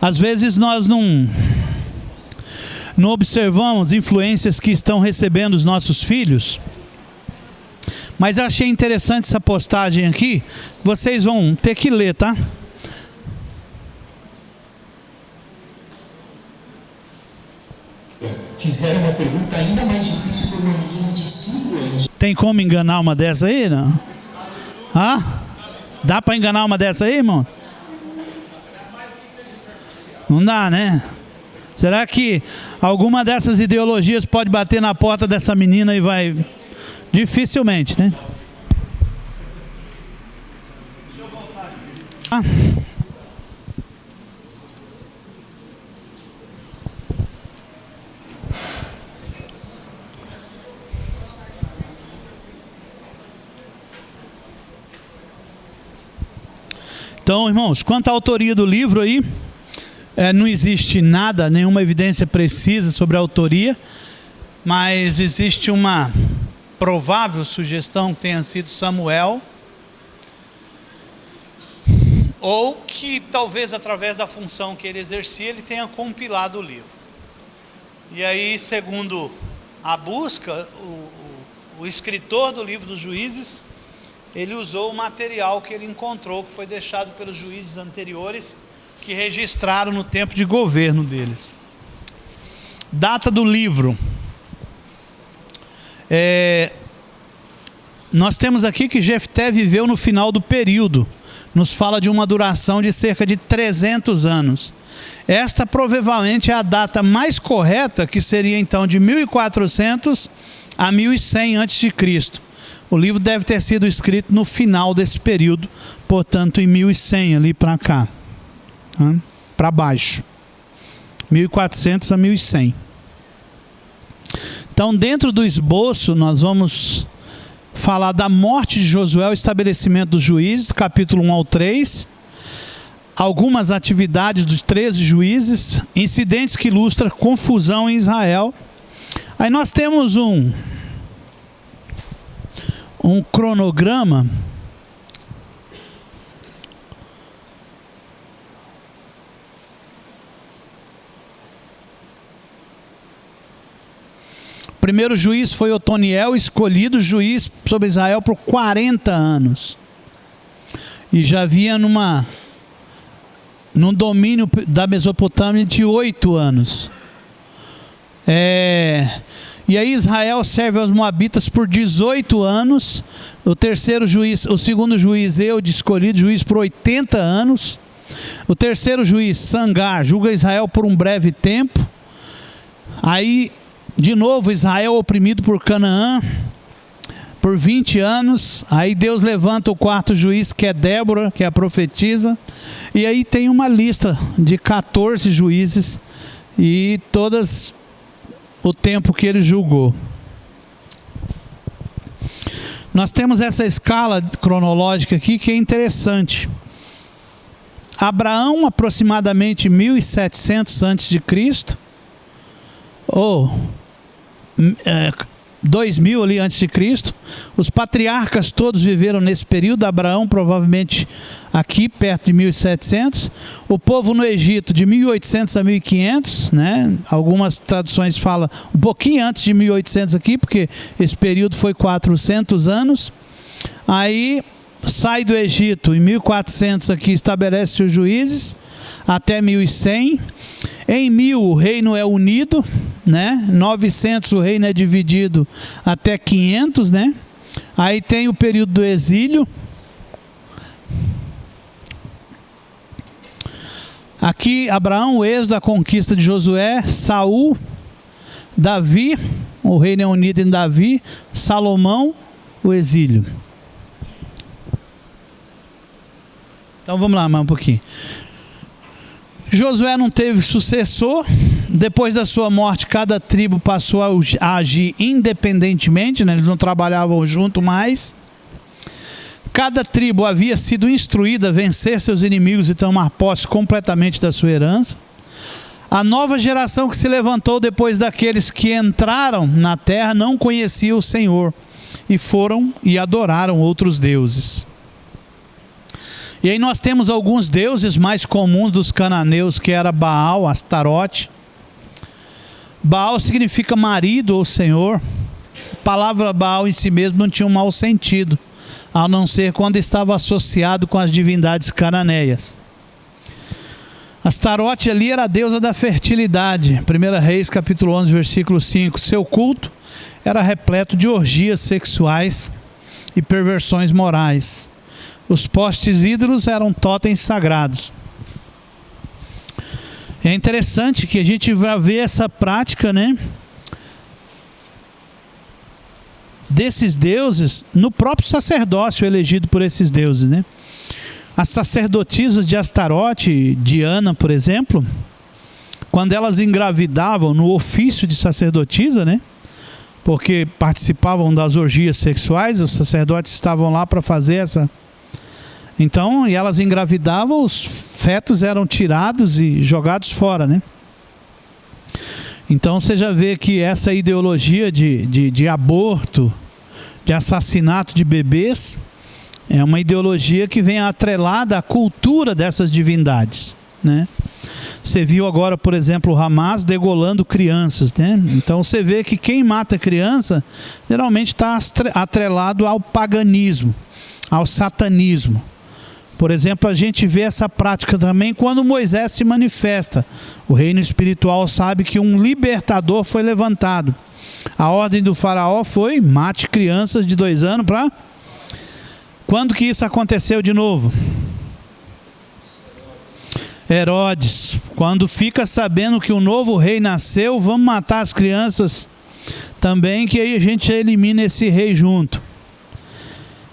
Às vezes nós não observamos influências que estão recebendo os nossos filhos. Mas eu achei interessante essa postagem aqui. Vocês vão ter que ler, tá? Fizeram uma pergunta ainda mais difícil para uma menina de 5 anos. Tem como enganar uma dessa aí, não? Dá para enganar uma dessa aí, irmão? Não dá, né? Será que alguma dessas ideologias pode bater na porta dessa menina e vai... Dificilmente, né? Então, irmãos, quanto à autoria do livro aí, não existe nada, nenhuma evidência precisa sobre a autoria, mas existe uma provável sugestão que tenha sido Samuel, ou que talvez através da função que ele exercia, ele tenha compilado o livro. E aí, segundo a busca, o escritor do livro dos Juízes, ele usou o material que ele encontrou, que foi deixado pelos juízes anteriores, que registraram no tempo de governo deles. Data do livro. Nós temos aqui que Jefté viveu no final do período. Nos fala de uma duração de cerca de 300 anos. Esta provavelmente é a data mais correta, que seria então de 1400 a 1100 a.C. O livro deve ter sido escrito no final desse período, portanto em 1100 ali para cá, para baixo, 1400 a 1100. Então, dentro do esboço, nós vamos falar da morte de Josué, o estabelecimento dos juízes, do capítulo 1 ao 3, algumas atividades dos 13 juízes, incidentes que ilustram confusão em Israel. Aí nós temos um cronograma O primeiro juiz foi Otoniel, escolhido juiz sobre Israel por 40 anos. E já havia num domínio da Mesopotâmia de 8 anos. E aí Israel serve aos moabitas por 18 anos. O segundo juiz, escolhido juiz por 80 anos. O terceiro juiz, Sangar, julga Israel por um breve tempo. Aí, de novo, Israel oprimido por Canaã por 20 anos. Aí Deus levanta o quarto juiz, que é Débora, que é a profetisa. E aí tem uma lista de 14 juízes e todas o tempo que ele julgou. Nós temos essa escala cronológica aqui que é interessante. Abraão, aproximadamente 1700 a.C., ou 2000 ali antes de Cristo. Os patriarcas todos viveram nesse período. Abraão provavelmente aqui perto de 1700. O povo no Egito de 1800 a 1500, né? Algumas traduções falam um pouquinho antes de 1800 aqui, porque esse período foi 400 anos. Aí sai do Egito em 1400 aqui, estabelece os juízes até 1100. Em 1000 o reino é unido, né? 900 o reino é dividido até 500, né? Aí tem o período do exílio. Aqui Abraão, o êxodo, a conquista de Josué, Saul, Davi, o reino é unido em Davi, Salomão, o exílio. Então vamos lá mais um pouquinho. Josué não teve sucessor. Depois da sua morte, cada tribo passou a agir independentemente, né? Eles não trabalhavam junto mais. Cada tribo havia sido instruída a vencer seus inimigos e tomar posse completamente da sua herança. A nova geração que se levantou depois daqueles que entraram na terra não conhecia o Senhor e foram e adoraram outros deuses. E aí nós temos alguns deuses mais comuns dos cananeus, que era Baal, Astarote. Baal significa marido ou senhor. A palavra Baal em si mesmo não tinha um mau sentido, a não ser quando estava associado com as divindades cananeias. Astarote ali era a deusa da fertilidade. 1 Reis capítulo 11, versículo 5. Seu culto era repleto de orgias sexuais e perversões morais. Os postes ídolos eram totens sagrados. É interessante que a gente vai ver essa prática, né, desses deuses no próprio sacerdócio elegido por esses deuses, né? As sacerdotisas de Astarote, Diana, por exemplo, quando elas engravidavam no ofício de sacerdotisa, né, porque participavam das orgias sexuais, os sacerdotes estavam lá para fazer essa. Então, e elas engravidavam, os fetos eram tirados e jogados fora, né? Então você já vê que essa ideologia de aborto, de assassinato de bebês, é uma ideologia que vem atrelada à cultura dessas divindades, né? Você viu agora, por exemplo, o Hamas degolando crianças, né? Então você vê que quem mata criança geralmente está atrelado ao paganismo, ao satanismo. Por exemplo, a gente vê essa prática também quando Moisés se manifesta. O reino espiritual sabe que um libertador foi levantado. A ordem do faraó foi: mate crianças de 2 anos para... Quando que isso aconteceu de novo? Herodes. Quando fica sabendo que o novo rei nasceu, vamos matar as crianças também, que aí a gente elimina esse rei junto.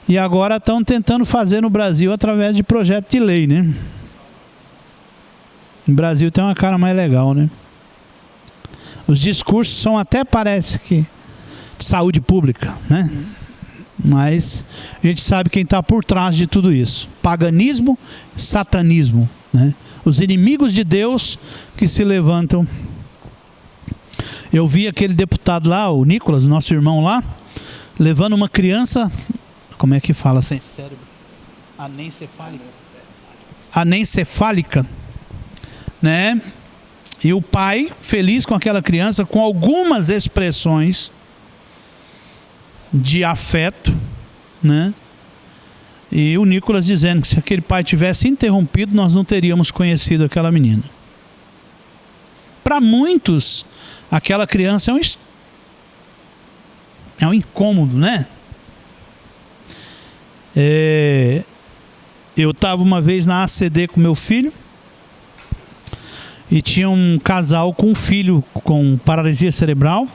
E agora estão tentando fazer no Brasil através de projeto de lei, né? O Brasil tem uma cara mais legal, né? Os discursos são até, parece que, de saúde pública, né? Mas a gente sabe quem está por trás de tudo isso. Paganismo, satanismo, né? Os inimigos de Deus que se levantam. Eu vi aquele deputado lá, o Nicolas, nosso irmão lá, levando uma criança... Como é que fala sem cérebro? Anencefálica. Anencefálica, né? E o pai, feliz com aquela criança, com algumas expressões de afeto, né? E o Nicolas dizendo que se aquele pai tivesse interrompido, nós não teríamos conhecido aquela menina. Para muitos, aquela criança é um incômodo, né? Eu estava uma vez na ACD com meu filho e tinha um casal com um filho com paralisia cerebral,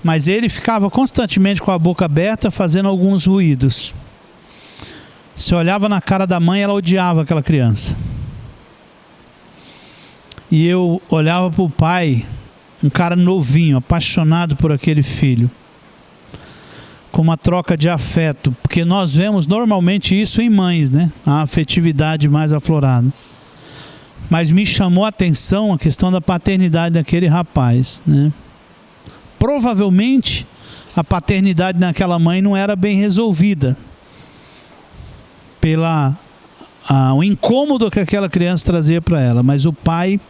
mas ele ficava constantemente com a boca aberta fazendo alguns ruídos. Você olhava na cara da mãe, ela odiava aquela criança. E eu olhava para o pai, um cara novinho, apaixonado por aquele filho, com uma troca de afeto, porque nós vemos normalmente isso em mães, né? A afetividade mais aflorada. Mas me chamou a atenção a questão da paternidade daquele rapaz, né? Provavelmente a paternidade daquela mãe não era bem resolvida o incômodo que aquela criança trazia para ela, mas o pai,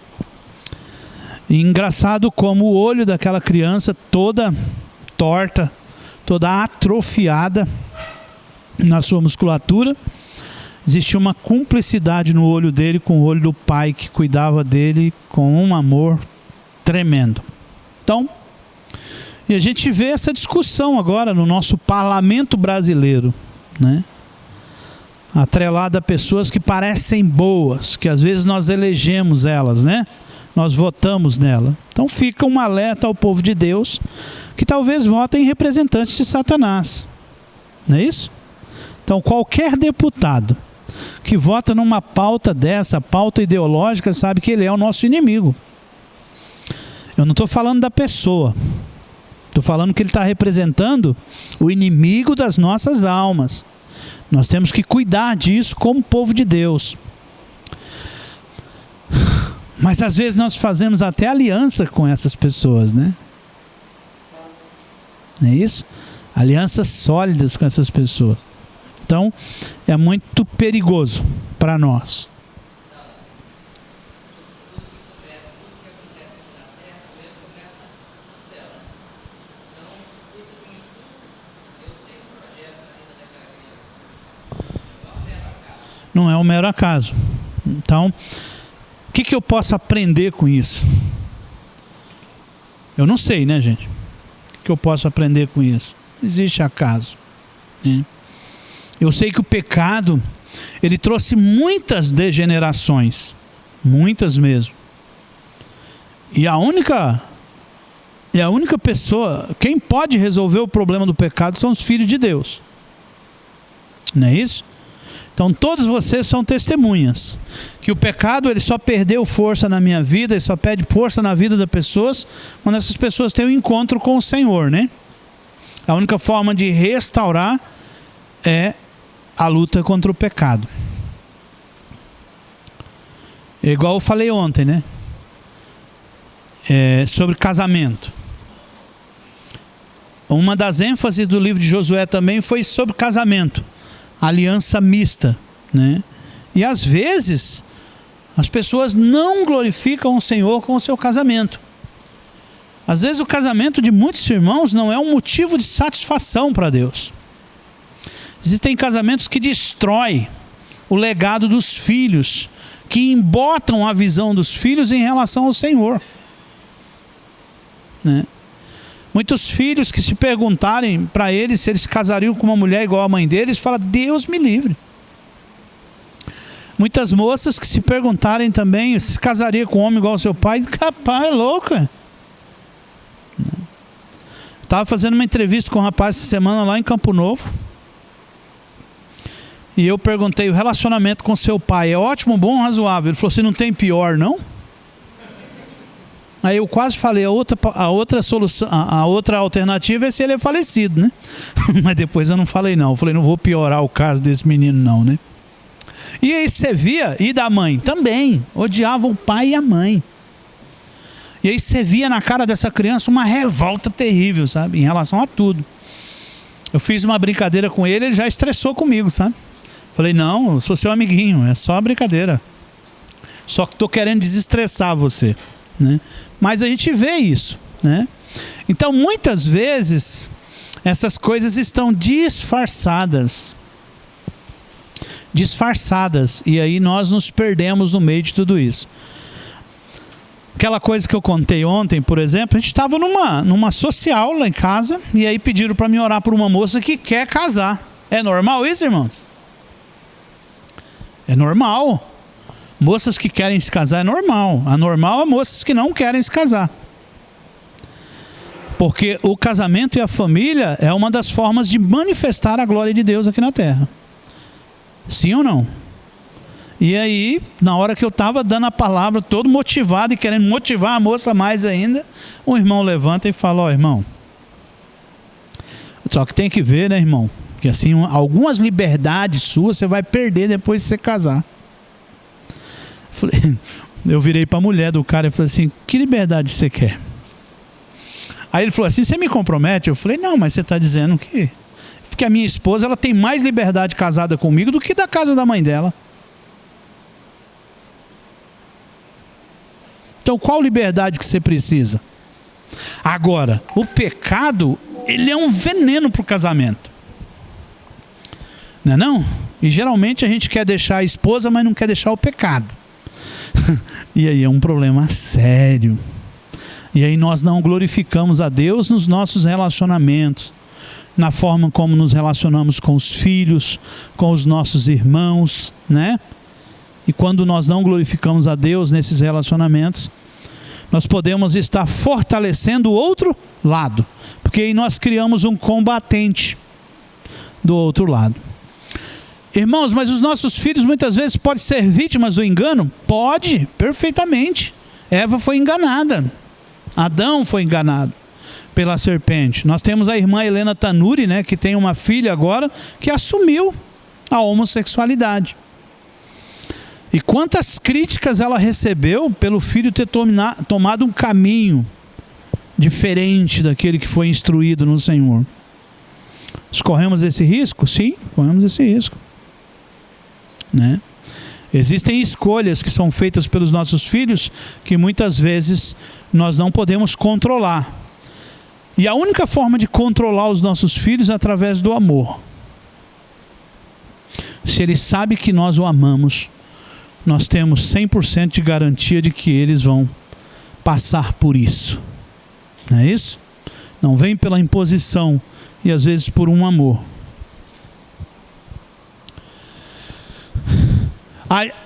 engraçado como o olho daquela criança toda torta, toda atrofiada na sua musculatura, existia uma cumplicidade no olho dele com o olho do pai que cuidava dele com um amor tremendo. Então, e a gente vê essa discussão agora no nosso parlamento brasileiro, né? Atrelada a pessoas que parecem boas, que às vezes nós elegemos elas, né? Nós votamos nela. Então fica um alerta ao povo de Deus que talvez votem em representantes de Satanás. Não é isso? Então qualquer deputado que vota numa pauta dessa, pauta ideológica, sabe que ele é o nosso inimigo. Eu não estou falando da pessoa. Estou falando que ele está representando o inimigo das nossas almas. Nós temos que cuidar disso como povo de Deus. Mas às vezes nós fazemos até aliança com essas pessoas, né? Não é isso? Alianças sólidas com essas pessoas. Então, é muito perigoso para nós. Não é um mero acaso. Então, o que eu posso aprender com isso? Eu não sei, né, gente? O que eu posso aprender com isso? Não existe acaso, né? Eu sei que o pecado, ele trouxe muitas degenerações. Muitas mesmo. E a única pessoa, quem pode resolver o problema do pecado são os filhos de Deus. Não é isso? Então todos vocês são testemunhas que o pecado ele só perdeu força na minha vida, ele só perde força na vida das pessoas quando essas pessoas têm um encontro com o Senhor, né? A única forma de restaurar é a luta contra o pecado. É igual eu falei ontem, né? Sobre casamento. Uma das ênfases do livro de Josué também foi sobre casamento. Aliança mista, né? E às vezes as pessoas não glorificam o Senhor com o seu casamento. Às vezes o casamento de muitos irmãos não é um motivo de satisfação para Deus. Existem casamentos que destroem o legado dos filhos, que embotam a visão dos filhos em relação ao Senhor, né? Muitos filhos que se perguntarem para eles se eles casariam com uma mulher igual a mãe deles, falam, Deus me livre. Muitas moças que se perguntarem também se casaria com um homem igual ao seu pai, capaz, é louca. Estava fazendo uma entrevista com um rapaz essa semana lá em Campo Novo. E eu perguntei, o relacionamento com seu pai é ótimo, bom, razoável? Ele falou assim, não tem pior não? Aí eu quase falei, a outra solução, a outra alternativa é se ele é falecido, né? Mas depois eu não falei não. Eu falei, não vou piorar o caso desse menino não, né? E aí você via, e da mãe também, odiava o pai e a mãe. E aí você via na cara dessa criança uma revolta terrível, sabe? Em relação a tudo. Eu fiz uma brincadeira com ele, ele já estressou comigo, sabe? Falei, não, eu sou seu amiguinho, é só brincadeira. Só que estou querendo desestressar você, né? Mas a gente vê isso, né? Então muitas vezes essas coisas estão disfarçadas, e aí nós nos perdemos no meio de tudo isso. Aquela coisa que eu contei ontem, por exemplo, a gente estava numa social lá em casa, e aí pediram para mim orar por uma moça que quer casar. É normal isso, irmãos? É normal. Moças que querem se casar é normal. Anormal é moças que não querem se casar. Porque o casamento e a família é uma das formas de manifestar a glória de Deus aqui na terra. Sim ou não? E aí, na hora que eu estava dando a palavra, todo motivado e querendo motivar a moça mais ainda, um irmão levanta e fala, ó, irmão, só que tem que ver, né, irmão? Porque assim, algumas liberdades suas você vai perder depois de você casar. Eu virei para a mulher do cara e falei assim, que liberdade você quer? Aí ele falou assim, você me compromete? Eu falei, não, mas você está dizendo que a minha esposa ela tem mais liberdade casada comigo do que da casa da mãe dela. Então qual liberdade que você precisa? Agora, o pecado, ele é um veneno para o casamento. Não é não? E geralmente a gente quer deixar a esposa, mas não quer deixar o pecado. E aí é um problema sério. E aí nós não glorificamos a Deus nos nossos relacionamentos, na forma como nos relacionamos com os filhos, com os nossos irmãos, né? E quando nós não glorificamos a Deus nesses relacionamentos, nós podemos estar fortalecendo o outro lado, porque aí nós criamos um combatente do outro lado. Irmãos, mas os nossos filhos muitas vezes podem ser vítimas do engano? Pode, perfeitamente. Eva foi enganada. Adão foi enganado pela serpente. Nós temos a irmã Helena Tanuri, né, que tem uma filha agora, que assumiu a homossexualidade. E quantas críticas ela recebeu pelo filho ter tomado um caminho diferente daquele que foi instruído no Senhor. Nós corremos esse risco? Sim, corremos esse risco, né? Existem escolhas que são feitas pelos nossos filhos que muitas vezes nós não podemos controlar. E a única forma de controlar os nossos filhos é através do amor. Se ele sabe que nós o amamos, nós temos 100% de garantia de que eles vão passar por isso. Não é isso? Não vem pela imposição e às vezes por um amor.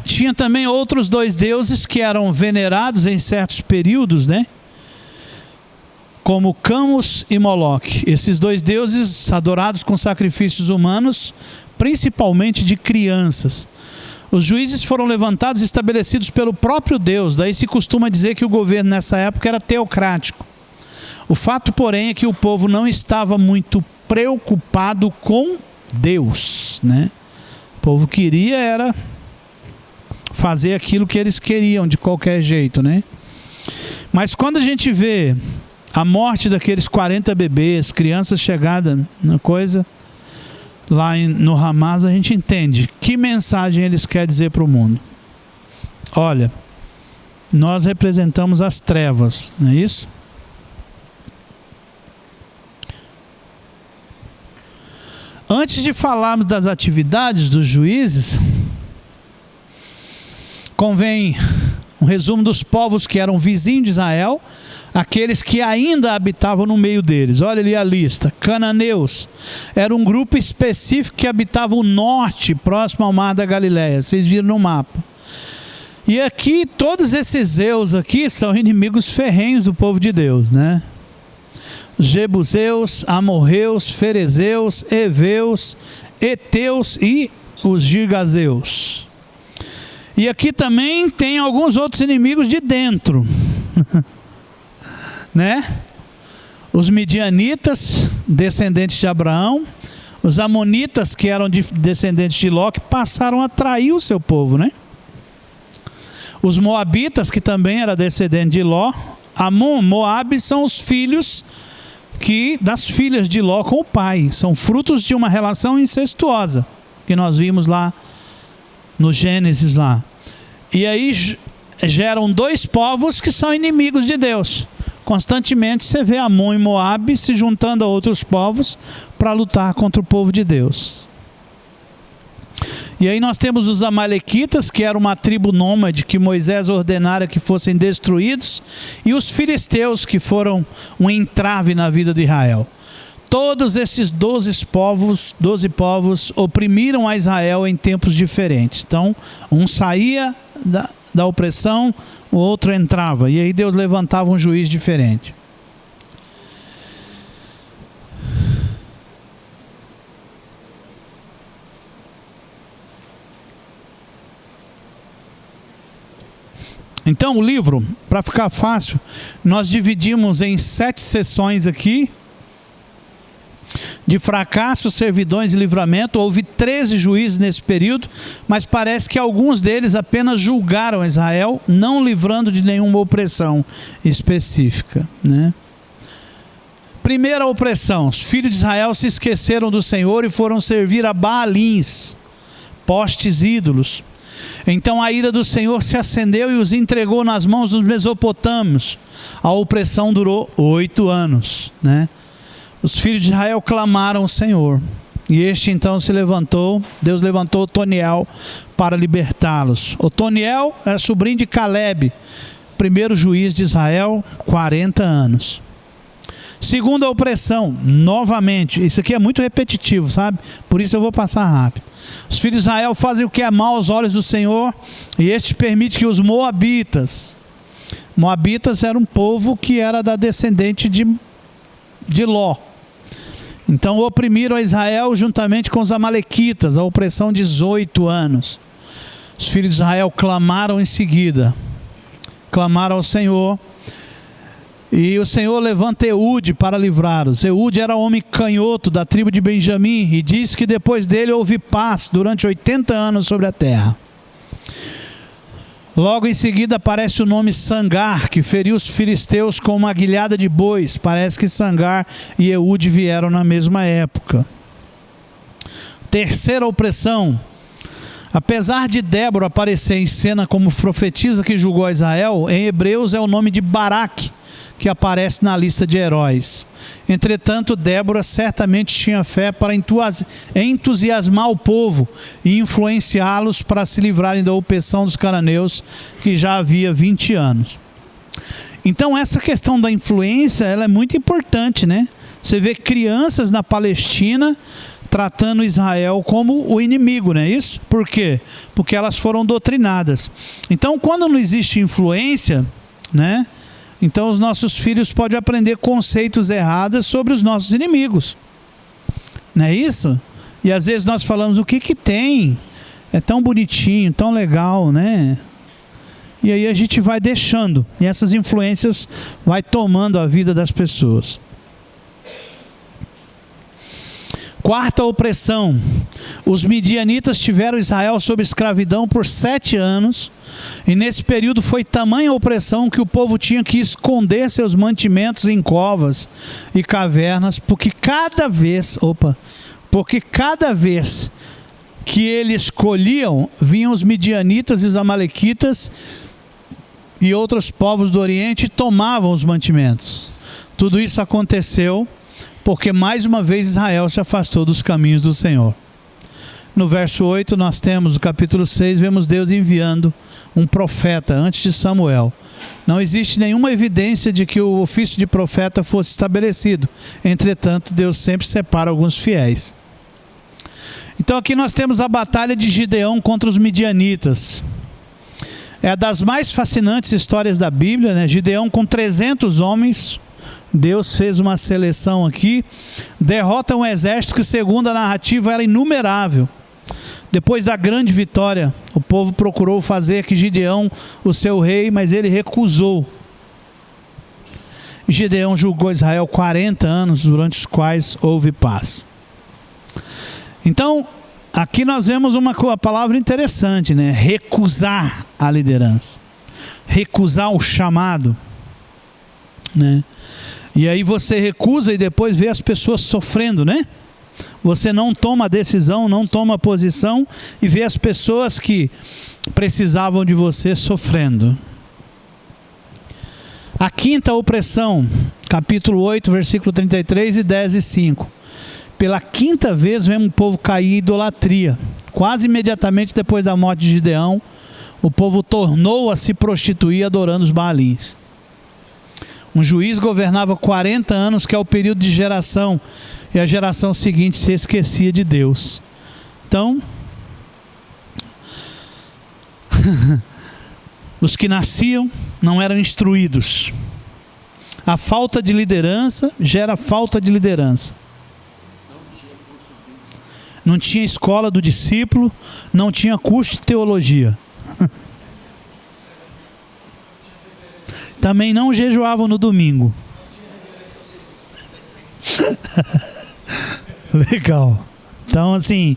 Tinha também outros dois deuses que eram venerados em certos períodos, né? Como Camus e Moloque. Esses dois deuses adorados com sacrifícios humanos, principalmente de crianças. Os juízes foram levantados e estabelecidos pelo próprio Deus. Daí se costuma dizer que o governo nessa época era teocrático. O fato, porém, é que o povo não estava muito preocupado com Deus, né? O povo queria era fazer aquilo que eles queriam de qualquer jeito, né? Mas quando a gente vê a morte daqueles 40 bebês, crianças chegadas na coisa, lá no Hamas, a gente entende que mensagem eles querem dizer para o mundo. Olha, nós representamos as trevas, não é isso? Antes de falarmos das atividades dos juízes, convém um resumo dos povos que eram vizinhos de Israel, aqueles que ainda habitavam no meio deles. Olha ali a lista. Cananeus era um grupo específico que habitava o norte, próximo ao mar da Galileia. Vocês viram no mapa. E aqui, todos esses Zeus aqui são inimigos ferrenhos do povo de Deus, né? Jebuseus, Amorreus, Ferezeus, Eveus, Eteus e os Girgazeus. E aqui também tem alguns outros inimigos de dentro, né? Os midianitas, descendentes de Abraão, os amonitas, que eram descendentes de Ló, que passaram a trair o seu povo, né? Os moabitas, que também era descendente de Ló. Amon, Moabe são os filhos das filhas de Ló com o pai. São frutos de uma relação incestuosa, que nós vimos lá no Gênesis lá. E aí geram dois povos que são inimigos de Deus. Constantemente você vê Amon e Moabe se juntando a outros povos para lutar contra o povo de Deus. E aí nós temos os amalequitas, que era uma tribo nômade que Moisés ordenara que fossem destruídos, e os filisteus, que foram um entrave na vida de Israel. Todos esses 12 povos oprimiram a Israel em tempos diferentes. Então, um saía da opressão, o outro entrava. E aí Deus levantava um juiz diferente. Então, o livro, para ficar fácil, nós dividimos em 7 sessões aqui. De fracasso, servidões e livramento. Houve 13 juízes nesse período, mas parece que alguns deles apenas julgaram Israel, não livrando de nenhuma opressão específica, né? Primeira opressão: os filhos de Israel se esqueceram do Senhor e foram servir a Baalins, postes ídolos. Então a ira do Senhor se acendeu e os entregou nas mãos dos mesopotâmios. A opressão durou 8 anos, né? Os filhos de Israel clamaram ao Senhor. E este então se levantou, Deus levantou Otoniel para libertá-los. Otoniel era sobrinho de Caleb, primeiro juiz de Israel, 40 anos. Segunda opressão, novamente, isso aqui é muito repetitivo, sabe? Por isso eu vou passar rápido. Os filhos de Israel fazem o que é mal aos olhos do Senhor, e este permite que os moabitas era um povo que era da descendente de Ló. Então oprimiram a Israel juntamente com os amalequitas, a opressão 18 anos. Os filhos de Israel clamaram em seguida, clamaram ao Senhor, e o Senhor levanta Eude para livrá-los. Eude era homem canhoto da tribo de Benjamim, e diz que depois dele houve paz durante 80 anos sobre a terra. Logo em seguida aparece o nome Sangar, que feriu os filisteus com uma aguilhada de bois. Parece que Sangar e Eude vieram na mesma época. Terceira opressão. Apesar de Débora aparecer em cena como profetisa que julgou Israel, em Hebreus é o nome de Baraque que aparece na lista de heróis. Entretanto, Débora certamente tinha fé para entusiasmar o povo e influenciá-los para se livrarem da opressão dos cananeus, que já havia 20 anos. Então, essa questão da influência, ela é muito importante, né? Você vê crianças na Palestina tratando Israel como o inimigo, não é isso? Por quê? Porque elas foram doutrinadas. Então, quando não existe influência, né? Então os nossos filhos podem aprender conceitos errados sobre os nossos inimigos. Não é isso? E às vezes nós falamos, o que tem? É tão bonitinho, tão legal, né? E aí a gente vai deixando. E essas influências vai tomando a vida das pessoas. Quarta opressão. Os midianitas tiveram Israel sob escravidão por 7 anos. E nesse período foi tamanha a opressão que o povo tinha que esconder seus mantimentos em covas e cavernas, porque cada vez que eles colhiam, vinham os midianitas e os amalequitas e outros povos do Oriente e tomavam os mantimentos. Tudo isso aconteceu porque mais uma vez Israel se afastou dos caminhos do Senhor. No verso 8 nós temos, no capítulo 6, vemos Deus enviando um profeta antes de Samuel. Não existe nenhuma evidência de que o ofício de profeta fosse estabelecido. Entretanto, Deus sempre separa alguns fiéis. Então aqui nós temos a batalha de Gideão contra os midianitas. É a das mais fascinantes histórias da Bíblia, né? Gideão com 300 homens. Deus fez uma seleção aqui, derrota um exército que, segundo a narrativa, era inumerável. Depois da grande vitória, o povo procurou fazer que Gideão o seu rei, mas ele recusou. Gideão julgou Israel 40 anos, durante os quais houve paz. Então, aqui nós vemos uma palavra interessante, né? Recusar a liderança, recusar o chamado, né? E aí você recusa e depois vê as pessoas sofrendo, né? Você não toma decisão, não toma posição e vê as pessoas que precisavam de você sofrendo. A quinta opressão, capítulo 8, versículo 33 e 10 e 5. Pela quinta vez vemos o povo cair em idolatria. Quase imediatamente depois da morte de Gideão, o povo tornou a se prostituir adorando os Baalins. Um juiz governava 40 anos, que é o período de geração, e a geração seguinte se esquecia de Deus. Então, os que nasciam não eram instruídos. A falta de liderança gera falta de liderança. Não tinha escola do discípulo, não tinha curso de teologia. Também não jejuavam no domingo. Legal. Então, assim,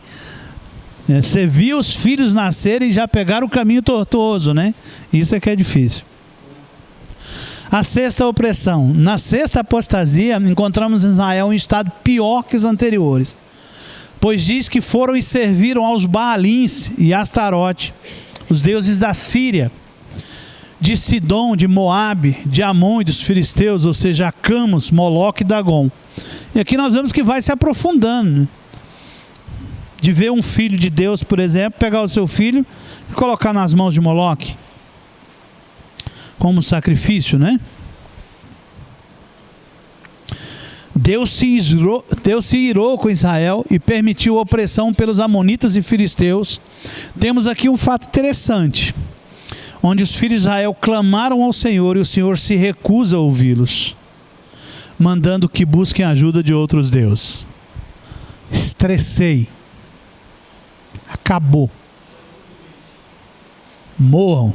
você viu os filhos nascerem e já pegaram o caminho tortuoso, né? Isso é que é difícil. A sexta opressão. Na sexta apostasia, encontramos Israel em estado pior que os anteriores. Pois diz que foram e serviram aos Baalins e Astarote, os deuses da Síria, de Sidom, de Moabe, de Amon e dos filisteus, ou seja, Camus, Moloque e Dagon. E aqui nós vemos que vai se aprofundando, né? De ver um filho de Deus, por exemplo, pegar o seu filho e colocar nas mãos de Moloque como sacrifício, né? Deus se irou com Israel e permitiu a opressão pelos amonitas e filisteus. Temos aqui um fato interessante, onde os filhos de Israel clamaram ao Senhor e o Senhor se recusa a ouvi-los, mandando que busquem ajuda de outros deuses. Estressei. Acabou. Morram.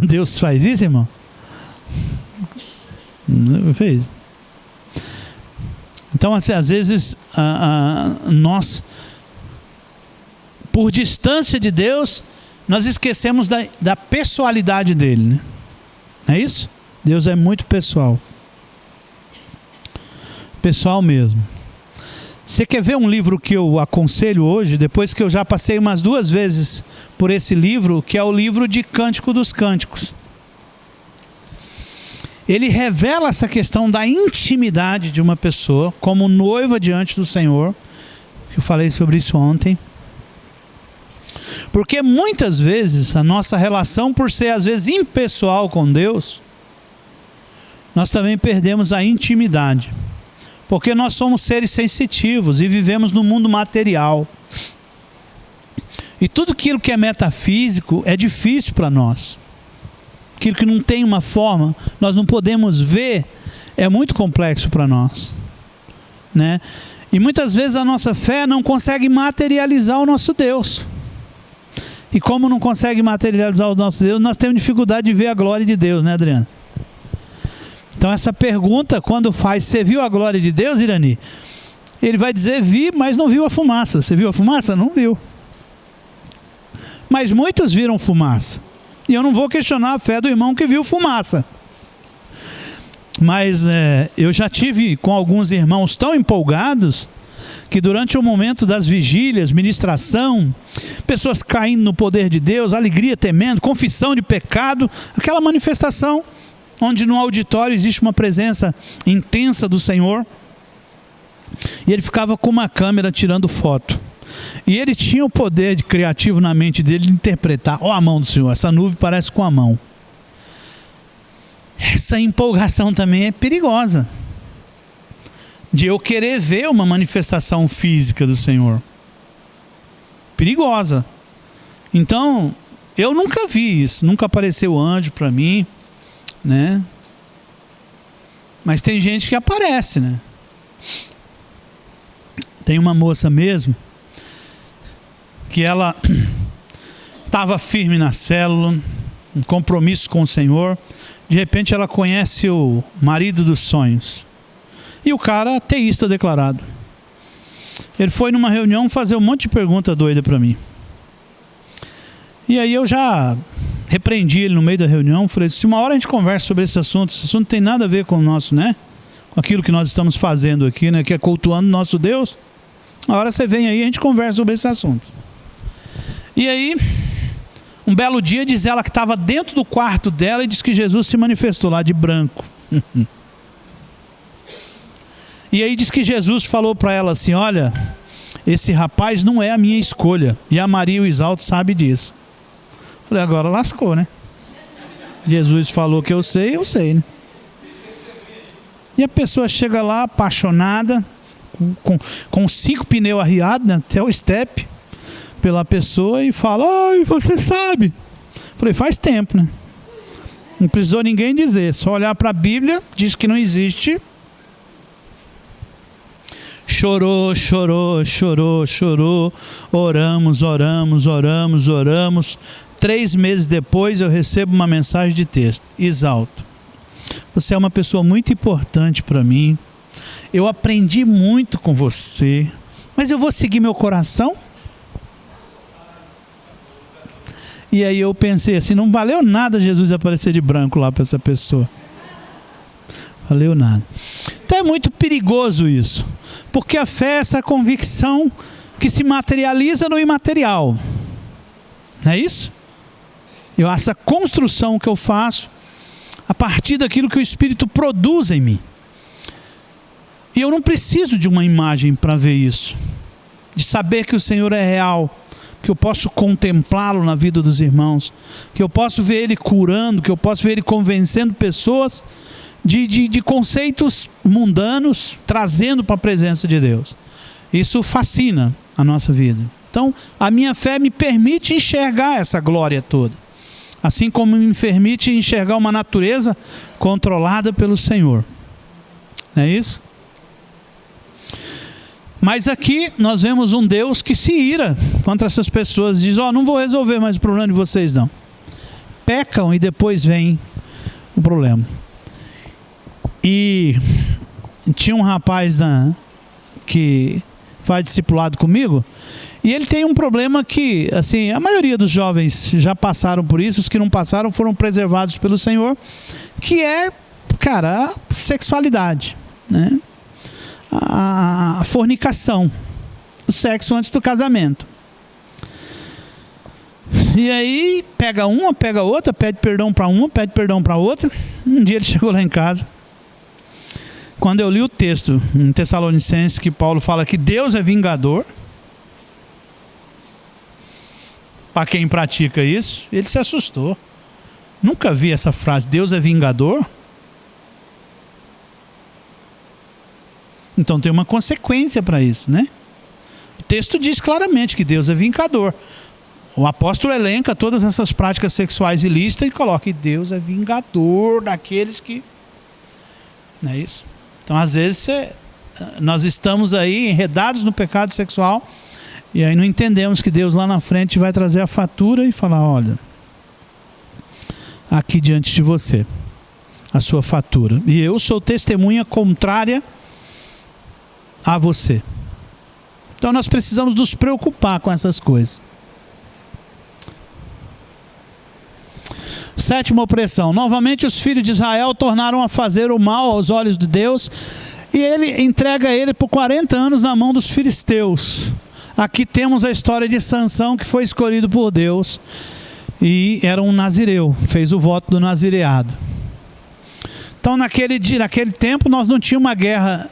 Deus faz isso, irmão? Não fez. Então, assim, às vezes, nós, por distância de Deus, nós esquecemos da pessoalidade dele, né? Não é isso? Deus é muito pessoal. Pessoal mesmo. Você quer ver um livro que eu aconselho hoje, depois que eu já passei umas 2 vezes por esse livro, que é o livro de Cântico dos Cânticos. Ele revela essa questão da intimidade de uma pessoa como noiva diante do Senhor. Eu falei sobre isso ontem. Porque muitas vezes a nossa relação, por ser às vezes impessoal com Deus, nós também perdemos a intimidade. Porque nós somos seres sensitivos e vivemos no mundo material. E tudo aquilo que é metafísico é difícil para nós. Aquilo que não tem uma forma, nós não podemos ver, é muito complexo para nós, né? E muitas vezes a nossa fé não consegue materializar o nosso Deus. E como não consegue materializar o nosso Deus, nós temos dificuldade de ver a glória de Deus, né, Adriana? Então essa pergunta, quando faz, você viu a glória de Deus, Irani? Ele vai dizer, vi, mas não viu a fumaça. Você viu a fumaça? Não viu. Mas muitos viram fumaça. E eu não vou questionar a fé do irmão que viu fumaça. Mas eu já tive com alguns irmãos tão empolgados que durante o momento das vigílias, ministração, pessoas caindo no poder de Deus, alegria temendo, confissão de pecado, aquela manifestação onde no auditório existe uma presença intensa do Senhor. E ele ficava com uma câmera tirando foto. E ele tinha o poder de criativo na mente dele de interpretar, ó, a mão do Senhor, essa nuvem parece com a mão. Essa empolgação também é perigosa. De eu querer ver uma manifestação física do Senhor. Perigosa. Então, eu nunca vi isso, nunca apareceu anjo para mim, né? Mas tem gente que aparece, né? Tem uma moça mesmo que ela estava firme na célula, um compromisso com o Senhor. De repente ela conhece o marido dos sonhos. E o cara ateísta declarado. Ele foi numa reunião fazer um monte de pergunta doida para mim. E aí eu já repreendi ele no meio da reunião. Falei, se uma hora a gente conversa sobre esse assunto não tem nada a ver com o nosso, né? Com aquilo que nós estamos fazendo aqui, né? Que é cultuando o nosso Deus. A hora você vem aí e a gente conversa sobre esse assunto. E aí, um belo dia, diz ela que estava dentro do quarto dela e diz que Jesus se manifestou lá de branco. E aí diz que Jesus falou para ela assim, olha, esse rapaz não é a minha escolha. E a Maria o Exalto sabe disso. Falei, agora lascou, né? Jesus falou que eu sei, né? E a pessoa chega lá apaixonada, com 5 pneus arriados, né, até o step, pela pessoa e fala, ai, você sabe. Falei, faz tempo, né? Não precisou ninguém dizer, só olhar para a Bíblia, diz que não existe. Chorou, oramos. 3 meses depois eu recebo uma mensagem de texto, Exalto, você é uma pessoa muito importante para mim, eu aprendi muito com você, mas eu vou seguir meu coração? E aí eu pensei assim, não valeu nada Jesus aparecer de branco lá para essa pessoa. Valeu nada. Então é muito perigoso isso. Porque a fé é essa convicção que se materializa no imaterial. Não é isso? Essa construção que eu faço a partir daquilo que o Espírito produz em mim. E eu não preciso de uma imagem para ver isso. De saber que o Senhor é real. Que eu posso contemplá-lo na vida dos irmãos. Que eu posso ver Ele curando. Que eu posso ver Ele convencendo pessoas de conceitos mundanos, trazendo para a presença de Deus. Isso fascina a nossa vida. Então, a minha fé me permite enxergar essa glória toda. Assim como me permite enxergar uma natureza controlada pelo Senhor. Não é isso? Mas aqui nós vemos um Deus que se ira contra essas pessoas. Diz, não vou resolver mais o problema de vocês não. Pecam e depois vem o problema. E tinha um rapaz que faz discipulado comigo, e ele tem um problema que, assim, a maioria dos jovens já passaram por isso, os que não passaram foram preservados pelo Senhor, que é, cara, a sexualidade, né? a fornicação, o sexo antes do casamento. E aí pega uma, pega outra, pede perdão para uma, pede perdão para outra. Um dia ele chegou lá em casa. Quando eu li o texto em Tessalonicenses que Paulo fala que Deus é vingador para quem pratica isso, ele se assustou. Nunca vi essa frase, Deus é vingador. Então tem uma consequência para isso, né? O texto diz claramente que Deus é vingador. O apóstolo elenca todas essas práticas sexuais ilícitas e coloca que Deus é vingador daqueles que... Não é isso? Então, às vezes, nós estamos aí enredados no pecado sexual e aí não entendemos que Deus lá na frente vai trazer a fatura e falar, olha, aqui diante de você, a sua fatura. E eu sou testemunha contrária a você. Então, nós precisamos nos preocupar com essas coisas. Sétima opressão. Novamente os filhos de Israel tornaram a fazer o mal aos olhos de Deus e ele entrega ele por 40 anos na mão dos filisteus. Aqui temos a história de Sansão, que foi escolhido por Deus e era um nazireu, fez o voto do nazireado. Então naquele tempo nós não tínhamos uma guerra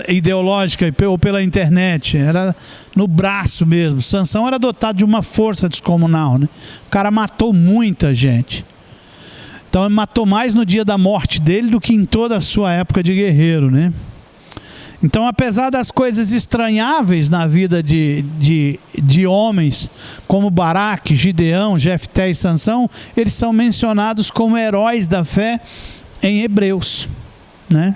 ideológica ou pela internet, era no braço mesmo. Sansão era dotado de uma força descomunal, né? O cara matou muita gente. Então ele matou mais no dia da morte dele do que em toda a sua época de guerreiro, né? Então, apesar das coisas estranháveis na vida de homens como Baraque, Gideão, Jefté e Sansão, eles são mencionados como heróis da fé em Hebreus, né?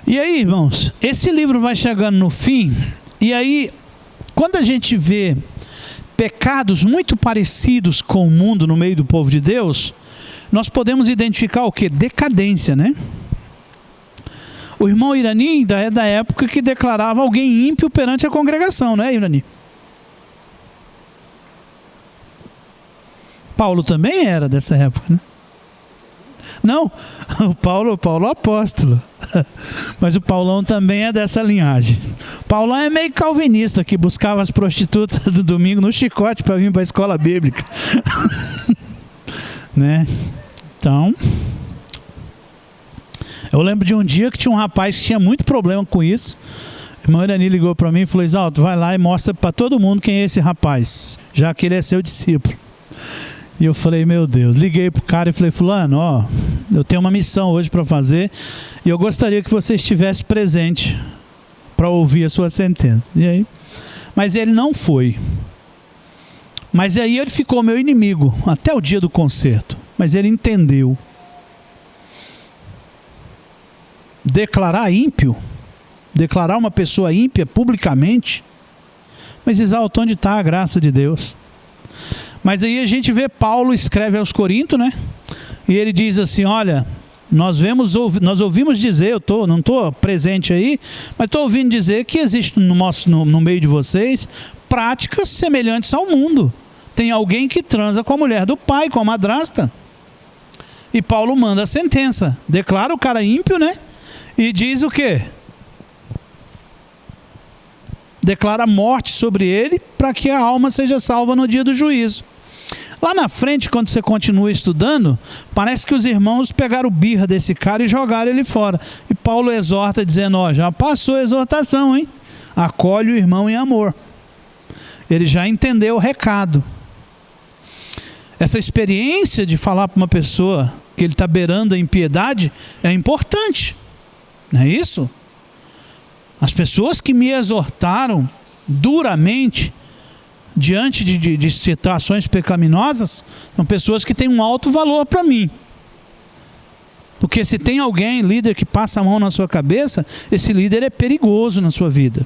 E aí, irmãos, esse livro vai chegando no fim, e aí, quando a gente vê pecados muito parecidos com o mundo no meio do povo de Deus, nós podemos identificar o quê? Decadência, né? O irmão Irani é da época que declarava alguém ímpio perante a congregação, não é, Irani? Paulo também era dessa época, né? Não, o Paulo apóstolo. Mas o Paulão também é dessa linhagem. Paulão é meio calvinista, que buscava as prostitutas do domingo no chicote para vir para a escola bíblica. Né? Então, eu lembro de um dia que tinha um rapaz que tinha muito problema com isso. O irmão Irani ligou para mim e falou: Exalto, vai lá e mostra para todo mundo quem é esse rapaz, já que ele é seu discípulo. E eu falei, meu Deus, liguei pro cara e falei, fulano, ó, eu tenho uma missão hoje para fazer e eu gostaria que você estivesse presente para ouvir a sua sentença. E aí? Mas ele não foi. Mas aí ele ficou meu inimigo até o dia do concerto. Mas ele entendeu. Declarar ímpio, declarar uma pessoa ímpia publicamente, mas Exalto, onde está a graça de Deus? Mas aí a gente vê Paulo escreve aos Coríntios, né? E ele diz assim, olha, nós ouvimos dizer, não estou presente aí, mas estou ouvindo dizer que existe no meio de vocês práticas semelhantes ao mundo. Tem alguém que transa com a mulher do pai, com a madrasta. E Paulo manda a sentença, declara o cara ímpio, né? E diz o quê? Declara morte sobre ele para que a alma seja salva no dia do juízo. Lá na frente, quando você continua estudando, parece que os irmãos pegaram birra desse cara e jogaram ele fora. E Paulo exorta dizendo, ó, já passou a exortação, hein? Acolhe o irmão em amor. Ele já entendeu o recado. Essa experiência de falar para uma pessoa que ele está beirando a impiedade é importante. Não é isso? As pessoas que me exortaram duramente diante de situações pecaminosas são pessoas que têm um alto valor para mim. Porque se tem alguém, líder, que passa a mão na sua cabeça, esse líder é perigoso na sua vida.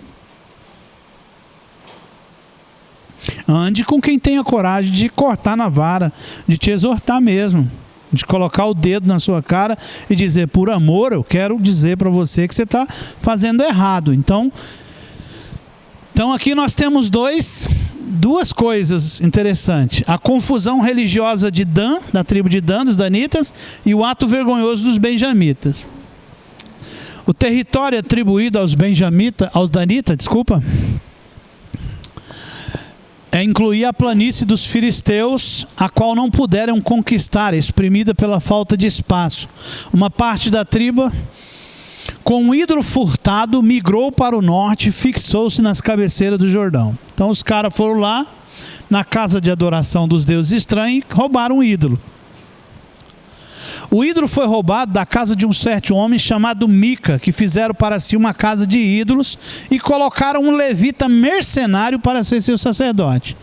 Ande com quem tenha coragem de cortar na vara, de te exortar mesmo, de colocar o dedo na sua cara e dizer, por amor, eu quero dizer para você que você está fazendo errado. Então aqui nós temos dois duas coisas interessantes: a confusão religiosa de Dan, da tribo de Dan, dos danitas, e o ato vergonhoso dos benjamitas. O território atribuído aos danitas, incluía a planície dos filisteus, a qual não puderam conquistar, exprimida pela falta de espaço. Uma parte da tribo, com um ídolo furtado, migrou para o norte e fixou-se nas cabeceiras do Jordão. Então os caras foram lá, na casa de adoração dos deuses estranhos, e roubaram um ídolo. O ídolo foi roubado da casa de um certo homem chamado Mica, que fizeram para si uma casa de ídolos e colocaram um levita mercenário para ser seu sacerdote.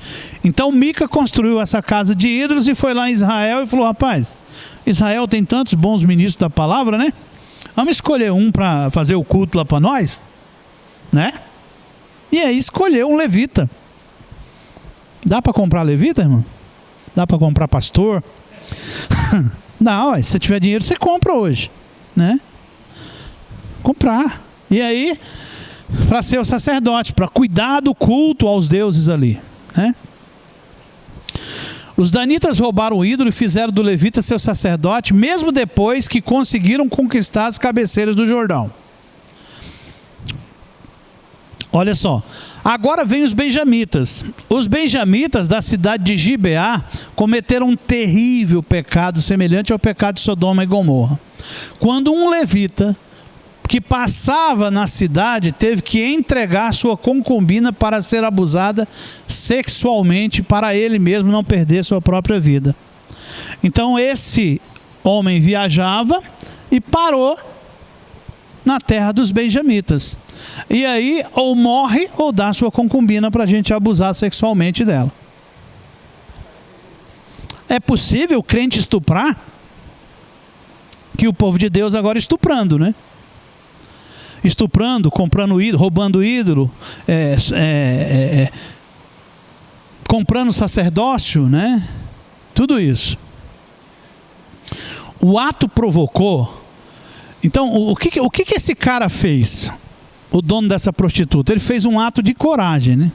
Então Mica construiu essa casa de ídolos e foi lá em Israel e falou: rapaz, Israel tem tantos bons ministros da palavra, né? Vamos escolher um para fazer o culto lá para nós, né? E aí escolheu um levita. Dá para comprar levita, irmão? Dá para comprar pastor? Não, se você tiver dinheiro, você compra hoje, né? Comprar. E aí, para ser o sacerdote, para cuidar do culto aos deuses ali, né? Os danitas roubaram o ídolo e fizeram do levita seu sacerdote, mesmo depois que conseguiram conquistar as cabeceiras do Jordão. Olha só, agora vem os benjamitas. Os benjamitas da cidade de Gibeá cometeram um terrível pecado semelhante ao pecado de Sodoma e Gomorra. Quando um levita que passava na cidade teve que entregar sua concubina para ser abusada sexualmente, para ele mesmo não perder sua própria vida. Então esse homem viajava e parou na terra dos benjamitas. E aí, ou morre, ou dá sua concubina para a gente abusar sexualmente dela. É possível o crente estuprar? Que o povo de Deus agora estuprando, né? Estuprando, comprando ídolo, roubando ídolo, comprando sacerdócio, né? Tudo isso. O ato provocou. Então, o que esse cara fez? O dono dessa prostituta, ele fez um ato de coragem, né?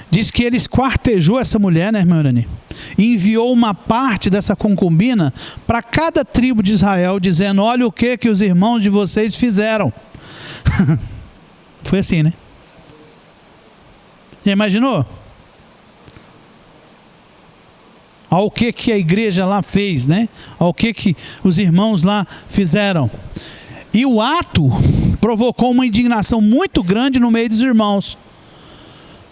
Diz que ele esquartejou essa mulher, né, irmã Irani? E enviou uma parte dessa concubina para cada tribo de Israel, dizendo: olha o que os irmãos de vocês fizeram. Foi assim, né? Já imaginou? Ao que a igreja lá fez, né? Ao que os irmãos lá fizeram. E o ato provocou uma indignação muito grande no meio dos irmãos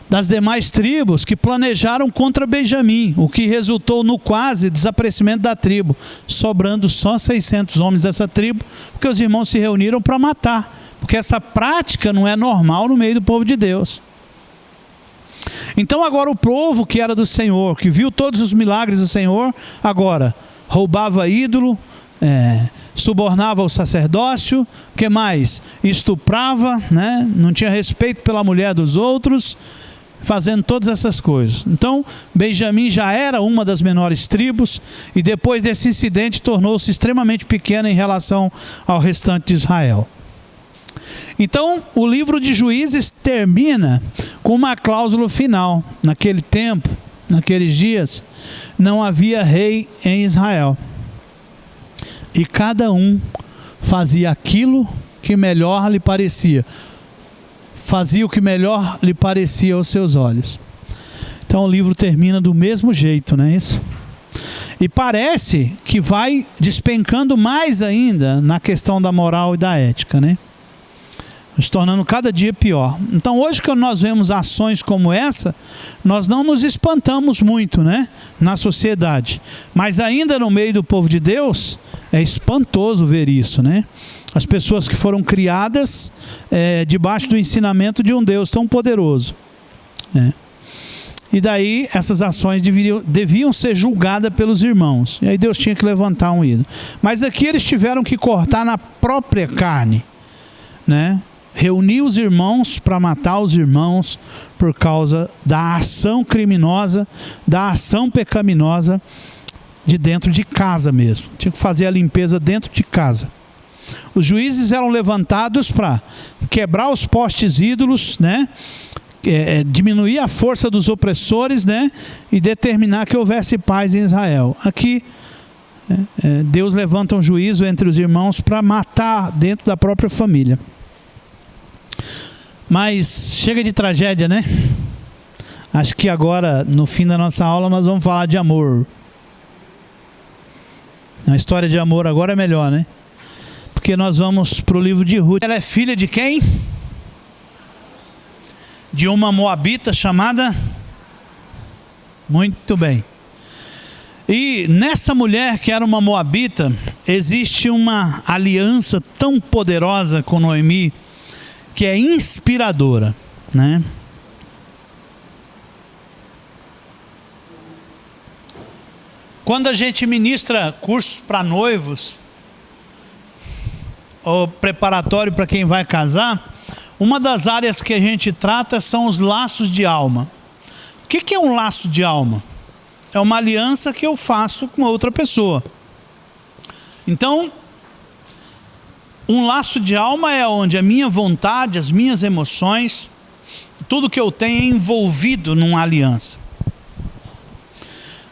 das demais tribos que planejaram contra Benjamim, o que resultou no quase desaparecimento da tribo, sobrando só 600 homens dessa tribo, porque os irmãos se reuniram para matar, porque essa prática não é normal no meio do povo de Deus. Então agora o povo que era do Senhor, que viu todos os milagres do Senhor, agora roubava ídolo, subornava o sacerdócio, que mais? Estuprava, né? Não tinha respeito pela mulher dos outros, fazendo todas essas coisas. Então Benjamim já era uma das menores tribos e depois desse incidente tornou-se extremamente pequena em relação ao restante de Israel. Então o livro de Juízes termina com uma cláusula final. Naquele tempo, naqueles dias, não havia rei em Israel. E cada um fazia aquilo que melhor lhe parecia. Fazia o que melhor lhe parecia aos seus olhos. Então o livro termina do mesmo jeito, não é isso? E parece que vai despencando mais ainda na questão da moral e da ética, né? Se tornando cada dia pior. Então hoje que nós vemos ações como essa, nós não nos espantamos muito, né? Na sociedade. Mas ainda no meio do povo de Deus, é espantoso ver isso, né? As pessoas que foram criadas debaixo do ensinamento de um Deus tão poderoso, né? E daí essas ações deviam ser julgadas pelos irmãos. E aí Deus tinha que levantar um ídolo. Mas aqui eles tiveram que cortar na própria carne, né? Reunir os irmãos para matar os irmãos por causa da ação criminosa, da ação pecaminosa de dentro de casa mesmo. Tinha que fazer a limpeza dentro de casa. Os juízes eram levantados para quebrar os postes ídolos, né? diminuir a força dos opressores, né? E determinar que houvesse paz em Israel. Aqui, Deus levanta um juízo entre os irmãos para matar dentro da própria família. Mas chega de tragédia, né? Acho que agora, no fim da nossa aula, nós vamos falar de amor. A história de amor agora é melhor, né? Porque nós vamos para o livro de Ruth. Ela é filha de quem? De uma moabita chamada... Muito bem. E nessa mulher que era uma moabita, existe uma aliança tão poderosa com Noemi, que é inspiradora, né? Quando a gente ministra cursos para noivos, ou preparatório para quem vai casar, uma das áreas que a gente trata são os laços de alma. O que é um laço de alma? É uma aliança que eu faço com outra pessoa. Então, um laço de alma é onde a minha vontade, as minhas emoções, tudo que eu tenho é envolvido numa aliança.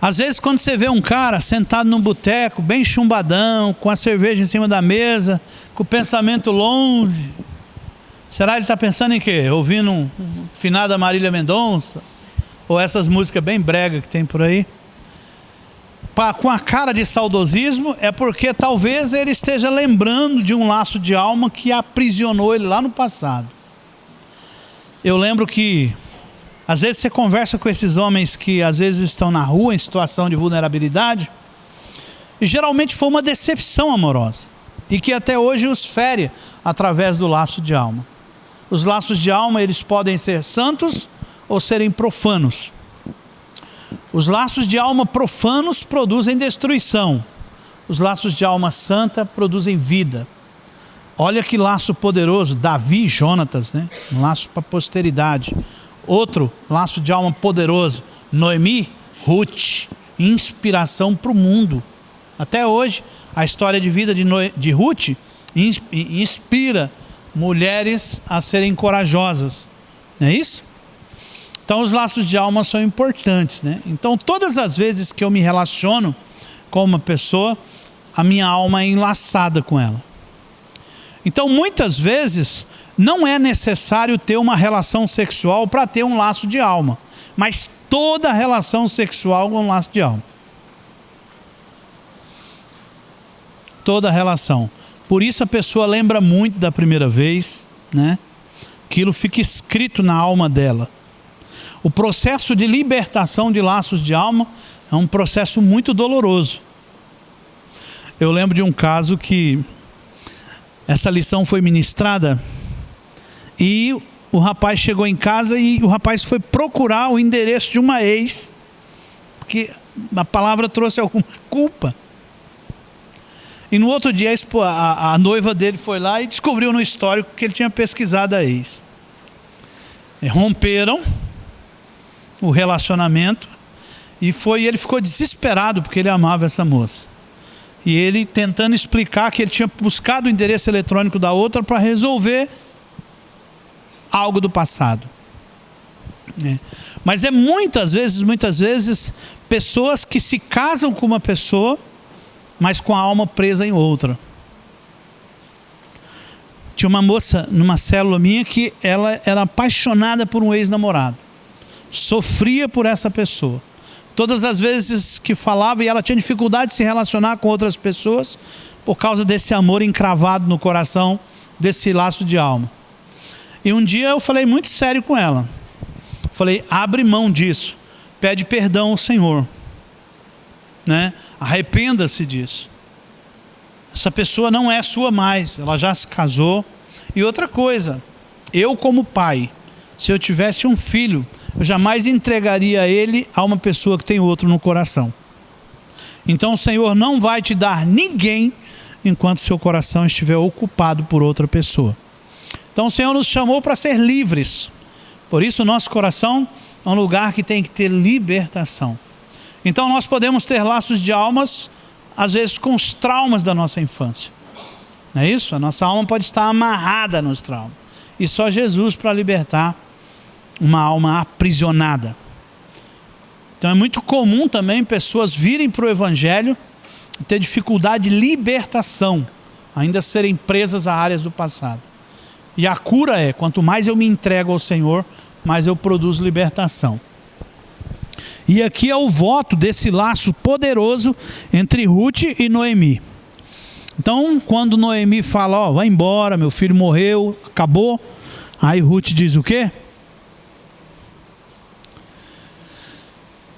Às vezes, quando você vê um cara sentado num boteco, bem chumbadão, com a cerveja em cima da mesa, com o pensamento longe, será que ele está pensando em quê? Ouvindo finada Marília Mendonça? Ou essas músicas bem brega que tem por aí? Com a cara de saudosismo, é porque talvez ele esteja lembrando de um laço de alma que aprisionou ele lá no passado. Eu lembro que às vezes você conversa com esses homens que às vezes estão na rua em situação de vulnerabilidade, e geralmente foi uma decepção amorosa, e que até hoje os fere através do laço de alma. Os laços de alma, eles podem ser santos ou serem profanos. Os laços de alma profanos produzem destruição. Os laços de alma santa produzem vida. Olha que laço poderoso, Davi e Jonatas, né? Um laço para a posteridade. Outro laço de alma poderoso, Noemi, Ruth, inspiração para o mundo. Até hoje, a história de vida de Ruth inspira mulheres a serem corajosas. Não é isso? Então os laços de alma são importantes, né? Então todas as vezes que eu me relaciono com uma pessoa, a minha alma é enlaçada com ela. Então muitas vezes não é necessário ter uma relação sexual para ter um laço de alma, mas toda relação sexual é um laço de alma. Toda relação. Por isso a pessoa lembra muito da primeira vez, né? Aquilo fica escrito na alma dela. O processo de libertação de laços de alma é um processo muito doloroso. Eu lembro de um caso que essa lição foi ministrada e o rapaz chegou em casa e o rapaz foi procurar o endereço de uma ex, porque a palavra trouxe alguma culpa. E no outro dia a noiva dele foi lá e descobriu no histórico que ele tinha pesquisado a ex. E romperam o relacionamento e ele ficou desesperado porque ele amava essa moça. E ele tentando explicar que ele tinha buscado o endereço eletrônico da outra para resolver algo do passado. Mas muitas vezes, pessoas que se casam com uma pessoa, mas com a alma presa em outra. Tinha uma moça numa célula minha que ela era apaixonada por um ex-namorado. Sofria por essa pessoa. Todas as vezes que falava, e ela tinha dificuldade de se relacionar com outras pessoas por causa desse amor encravado no coração, desse laço de alma. E um dia eu falei muito sério com ela. Falei, abre mão disso. Pede perdão ao Senhor. Né? Arrependa-se disso. Essa pessoa não é sua mais. Ela já se casou. E outra coisa, eu como pai, se eu tivesse um filho, eu jamais entregaria ele a uma pessoa que tem outro no coração. Então o Senhor não vai te dar ninguém enquanto seu coração estiver ocupado por outra pessoa. Então o Senhor nos chamou para ser livres. Por isso o nosso coração é um lugar que tem que ter libertação. Então nós podemos ter laços de almas, às vezes com os traumas da nossa infância. Não é isso? A nossa alma pode estar amarrada nos traumas. E só Jesus para libertar uma alma aprisionada. Então é muito comum também pessoas virem para o Evangelho e ter dificuldade de libertação, ainda serem presas a áreas do passado. E a cura é, quanto mais eu me entrego ao Senhor, mais eu produzo libertação. E aqui é o voto desse laço poderoso entre Ruth e Noemi. Então, quando Noemi fala, ó, vai embora, meu filho morreu, acabou. Aí Ruth diz o quê?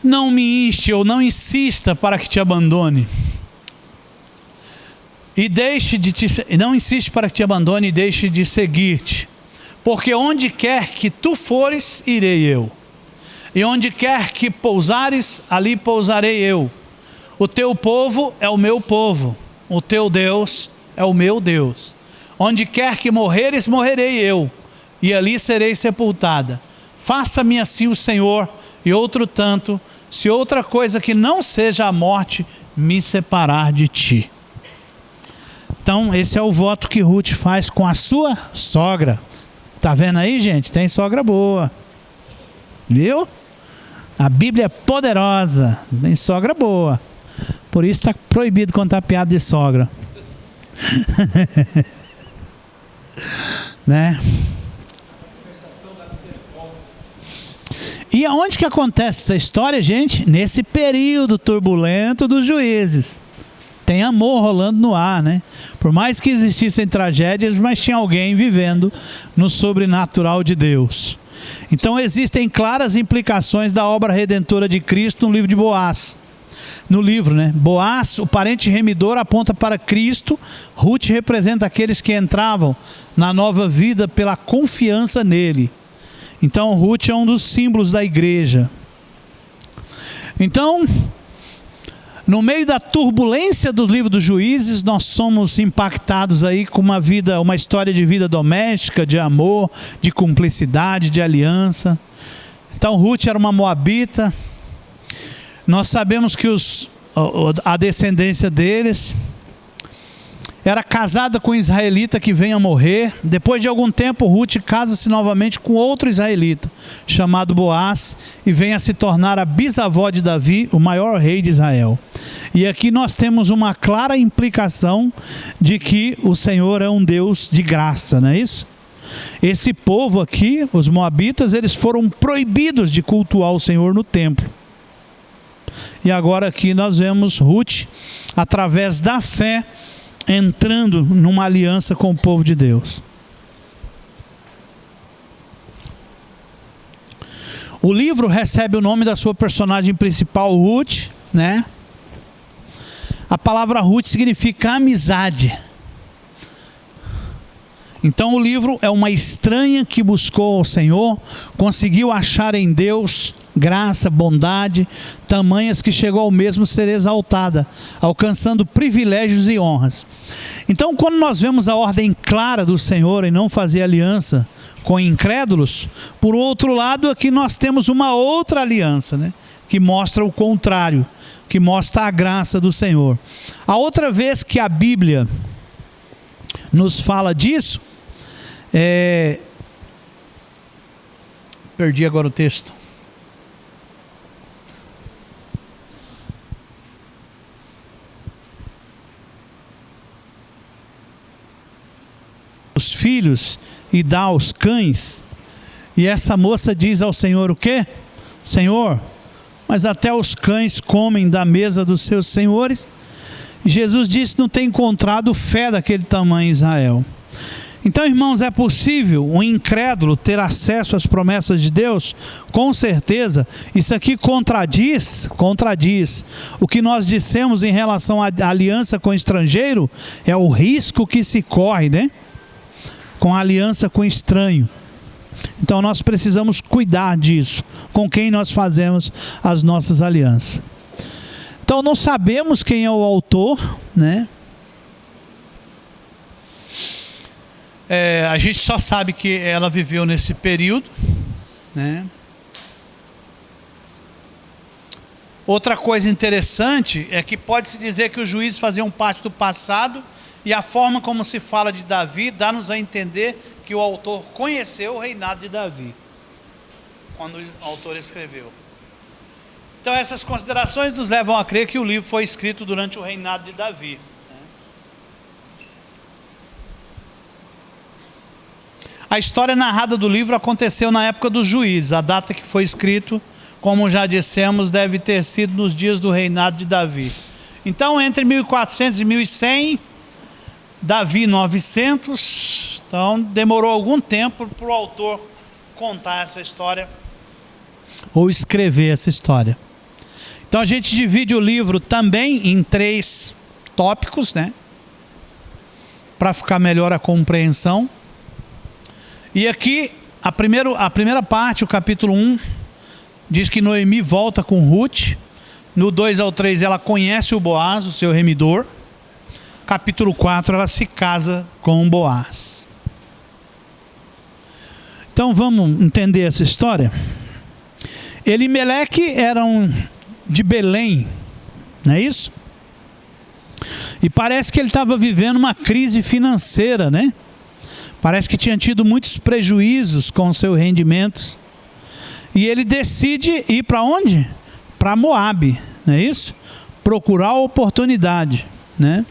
Não me inste ou não insista para que te abandone. E deixe de te, não insiste para que te abandone e deixe de seguir-te. Porque onde quer que tu fores, irei eu. E onde quer que pousares, ali pousarei eu. O teu povo é o meu povo. O teu Deus é o meu Deus. Onde quer que morreres, morrerei eu. E ali serei sepultada. Faça-me assim o Senhor, e outro tanto, se outra coisa que não seja a morte me separar de ti. Então, esse é o voto que Ruth faz com a sua sogra. Tá vendo aí, gente? Tem sogra boa. Viu? A Bíblia é poderosa. Tem sogra boa. Por isso está proibido contar piada de sogra. Né? E aonde que acontece essa história, gente? Nesse período turbulento dos juízes. Tem amor rolando no ar, né? Por mais que existissem tragédias, mas tinha alguém vivendo no sobrenatural de Deus. Então existem claras implicações da obra redentora de Cristo no livro de Boaz. No livro, né? Boaz, o parente remidor, aponta para Cristo. Ruth representa aqueles que entravam na nova vida pela confiança nele. Então Ruth é um dos símbolos da igreja. Então, no meio da turbulência do livro dos Juízes, nós somos impactados aí com uma história de vida doméstica, de amor, de cumplicidade, de aliança. Então Ruth era uma moabita. Nós sabemos que a descendência deles era casada com um israelita que vem a morrer. Depois de algum tempo, Ruth casa-se novamente com outro israelita, chamado Boaz, e vem a se tornar a bisavó de Davi, o maior rei de Israel. E aqui nós temos uma clara implicação de que o Senhor é um Deus de graça, não é isso? Esse povo aqui, os moabitas, eles foram proibidos de cultuar o Senhor no templo. E agora aqui nós vemos Ruth, através da fé, entrando numa aliança com o povo de Deus. O livro recebe o nome da sua personagem principal, Ruth, né? A palavra Ruth significa amizade. Então o livro é uma estranha que buscou ao Senhor, conseguiu achar em Deus graça, bondade, tamanhas que chegou ao mesmo ser exaltada, alcançando privilégios e honras. Então, quando nós vemos a ordem clara do Senhor em não fazer aliança com incrédulos, por outro lado, aqui nós temos uma outra aliança, né? Que mostra o contrário, que mostra a graça do Senhor. A outra vez que a Bíblia nos fala disso, perdi agora o texto. Os filhos e dá aos cães. E essa moça diz ao Senhor o quê? Senhor, mas até os cães comem da mesa dos seus senhores. E Jesus disse: não tem encontrado fé daquele tamanho em Israel. Então, irmãos, é possível um incrédulo ter acesso às promessas de Deus? Com certeza. Isso aqui contradiz o que nós dissemos em relação à aliança com o estrangeiro. É o risco que se corre, né? Com a aliança com o estranho. Então nós precisamos cuidar disso, com quem nós fazemos as nossas alianças. Então não sabemos quem é o autor, né? A gente só sabe que ela viveu nesse período, né? Outra coisa interessante é que pode-se dizer que os juízes faziam parte do passado, e a forma como se fala de Davi dá-nos a entender que o autor conheceu o reinado de Davi. quando o autor escreveu. Então essas considerações nos levam a crer que o livro foi escrito durante o reinado de Davi. A história narrada do livro aconteceu na época dos juízes. A data que foi escrito, como já dissemos, deve ter sido nos dias do reinado de Davi. Então, entre 1400 e 1100, Davi 900. Então, demorou algum tempo para o autor contar essa história ou escrever essa história. Então, a gente divide o livro também em 3 tópicos, né? Para ficar melhor a compreensão. E aqui, a primeira parte, o capítulo 1, diz que Noemi volta com Ruth. No 2 ao 3, ela conhece o Boaz, o seu remidor. Capítulo 4, ela se casa com Boaz. Então, vamos entender essa história? Elimeleque era de Belém, não é isso? E parece que ele estava vivendo uma crise financeira, né? Parece que tinha tido muitos prejuízos com os seus rendimentos. E ele decide ir para onde? Para Moabe, não é isso? Procurar oportunidade, né?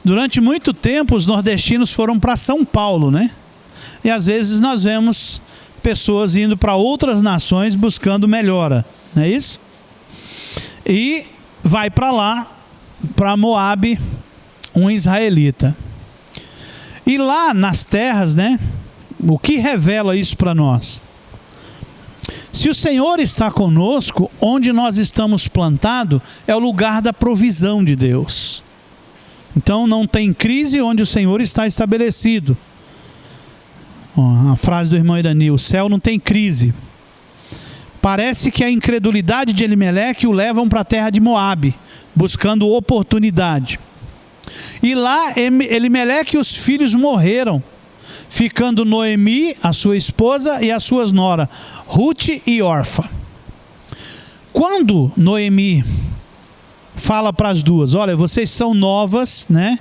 Durante muito tempo os nordestinos foram para São Paulo, né? E às vezes nós vemos pessoas indo para outras nações buscando melhora, não é isso? E vai para lá, para Moabe, um israelita. E lá nas terras, né? O que revela isso para nós? Se o Senhor está conosco, onde nós estamos plantados é o lugar da provisão de Deus. Então não tem crise onde o Senhor está estabelecido. A frase do irmão Irani: o céu não tem crise. Parece que a incredulidade de Elimeleque o levam para a terra de Moabe, buscando oportunidade. E lá Elimeleque e os filhos morreram, ficando Noemi, a sua esposa, e as suas noras, Ruth e Orfa. Quando Noemi fala para as duas: olha, vocês são novas, né?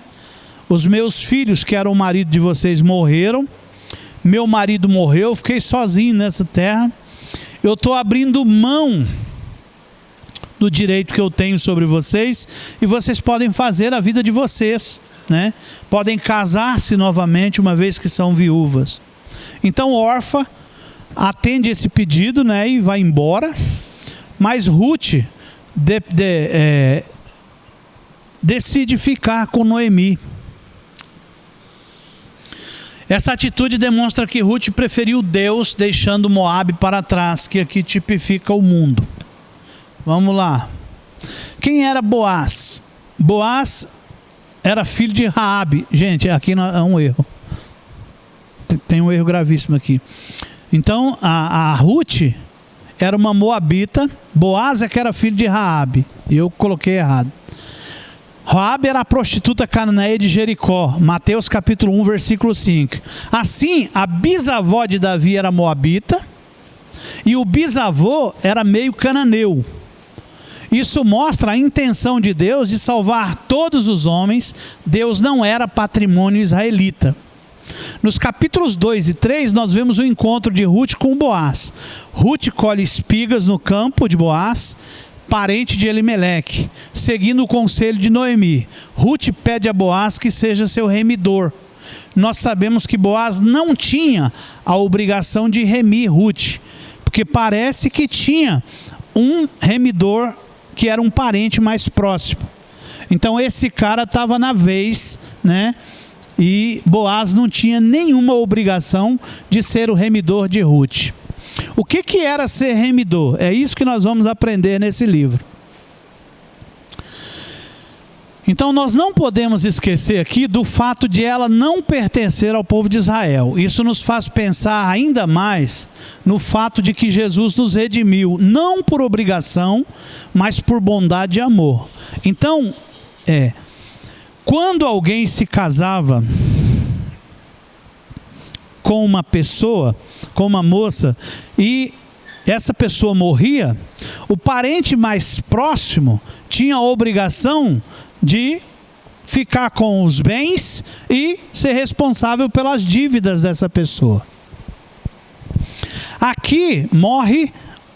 Os meus filhos, que eram o marido de vocês, morreram. Meu marido morreu, eu fiquei sozinho nessa terra. Eu estou abrindo mão do direito que eu tenho sobre vocês, e vocês podem fazer a vida de vocês, né? Podem casar-se novamente, uma vez que são viúvas. Então Orfa atende esse pedido, né? E vai embora. Mas Ruth decide ficar com Noemi. Essa atitude demonstra que Ruth preferiu Deus, deixando Moabe para trás, que aqui tipifica o mundo. Vamos lá. Quem era Boaz? Boaz era filho de Raabe. Gente, aqui é um erro. Tem um erro gravíssimo aqui. Então, a Ruth era uma moabita. Boaz é que era filho de Raabe. Eu coloquei errado. Raabe era a prostituta cananeia de Jericó. Mateus capítulo 1, versículo 5. Assim, a bisavó de Davi era moabita e o bisavô era meio cananeu. Isso mostra a intenção de Deus de salvar todos os homens. Deus não era patrimônio israelita. Nos capítulos 2 e 3, nós vemos o encontro de Ruth com Boaz. Ruth colhe espigas no campo de Boaz, parente de Elimeleque, seguindo o conselho de Noemi. Ruth pede a Boaz que seja seu remidor. Nós sabemos que Boaz não tinha a obrigação de remir Ruth, porque parece que tinha um remidor que era um parente mais próximo. Então esse cara estava na vez, né? E Boaz não tinha nenhuma obrigação de ser o remidor de Ruth. O que era ser remidor? É isso que nós vamos aprender nesse livro. Então nós não podemos esquecer aqui do fato de ela não pertencer ao povo de Israel. Isso nos faz pensar ainda mais no fato de que Jesus nos redimiu, não por obrigação, mas por bondade e amor. Então, quando alguém se casava com uma pessoa, com uma moça, e essa pessoa morria, o parente mais próximo tinha a obrigação de ficar com os bens e ser responsável pelas dívidas dessa pessoa. Aqui morre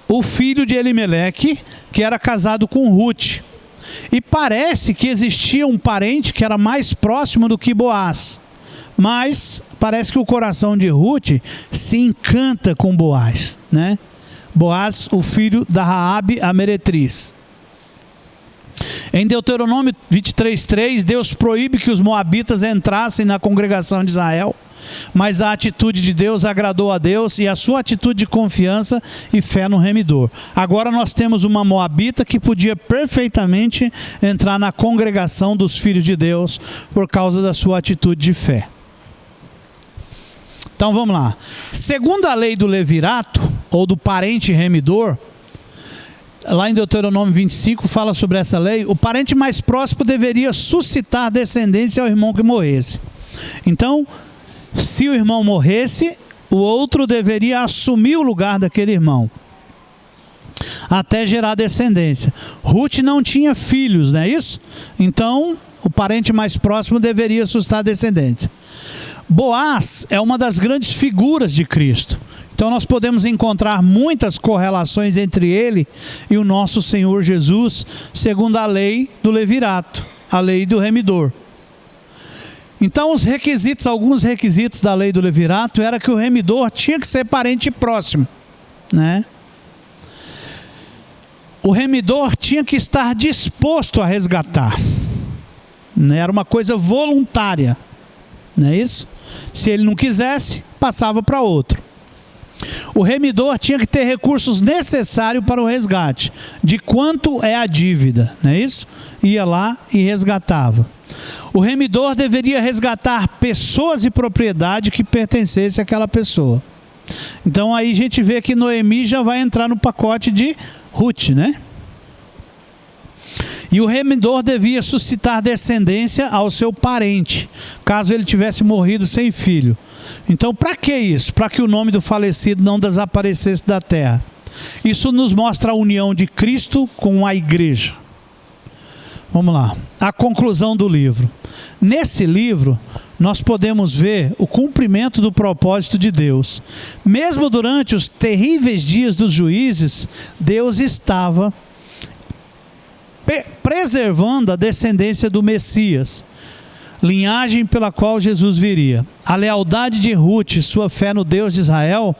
o filho de Elimeleque, que era casado com Ruth. E parece que existia um parente que era mais próximo do que Boaz. Mas parece que o coração de Ruth se encanta com Boaz, né? Boaz, o filho da Raabe, a meretriz. Em Deuteronômio 23:3, Deus proíbe que os moabitas entrassem na congregação de Israel, mas a atitude de Deus agradou a Deus e a sua atitude de confiança e fé no remidor. Agora nós temos uma moabita que podia perfeitamente entrar na congregação dos filhos de Deus por causa da sua atitude de fé. Então vamos lá. Segundo a lei do levirato, ou do parente remidor, lá em Deuteronômio 25 fala sobre essa lei, o parente mais próximo deveria suscitar descendência ao irmão que morresse. Então, se o irmão morresse, o outro deveria assumir o lugar daquele irmão, até gerar descendência. Ruth não tinha filhos, não é isso? Então, o parente mais próximo deveria suscitar descendência. Boaz é uma das grandes figuras de Cristo. Então nós podemos encontrar muitas correlações entre ele e o nosso Senhor Jesus, segundo a lei do levirato, a lei do remidor. Então alguns requisitos da lei do levirato era que o remidor tinha que ser parente próximo, né? O remidor tinha que estar disposto a resgatar, né? Era uma coisa voluntária, não é isso? Se ele não quisesse, passava para outro. O remidor tinha que ter recursos necessários para o resgate. De quanto é a dívida, não é isso? Ia lá e resgatava. O remidor deveria resgatar pessoas e propriedade que pertencesse àquela pessoa. Então aí a gente vê que Noemi já vai entrar no pacote de Ruth, né? E o remidor devia suscitar descendência ao seu parente, caso ele tivesse morrido sem filho. Então, para que isso? Para que o nome do falecido não desaparecesse da terra. Isso nos mostra a união de Cristo com a igreja. Vamos lá. A conclusão do livro. Nesse livro, nós podemos ver o cumprimento do propósito de Deus. Mesmo durante os terríveis dias dos juízes, Deus estava preservando a descendência do Messias, linhagem pela qual Jesus viria. A lealdade de Ruth e sua fé no Deus de Israel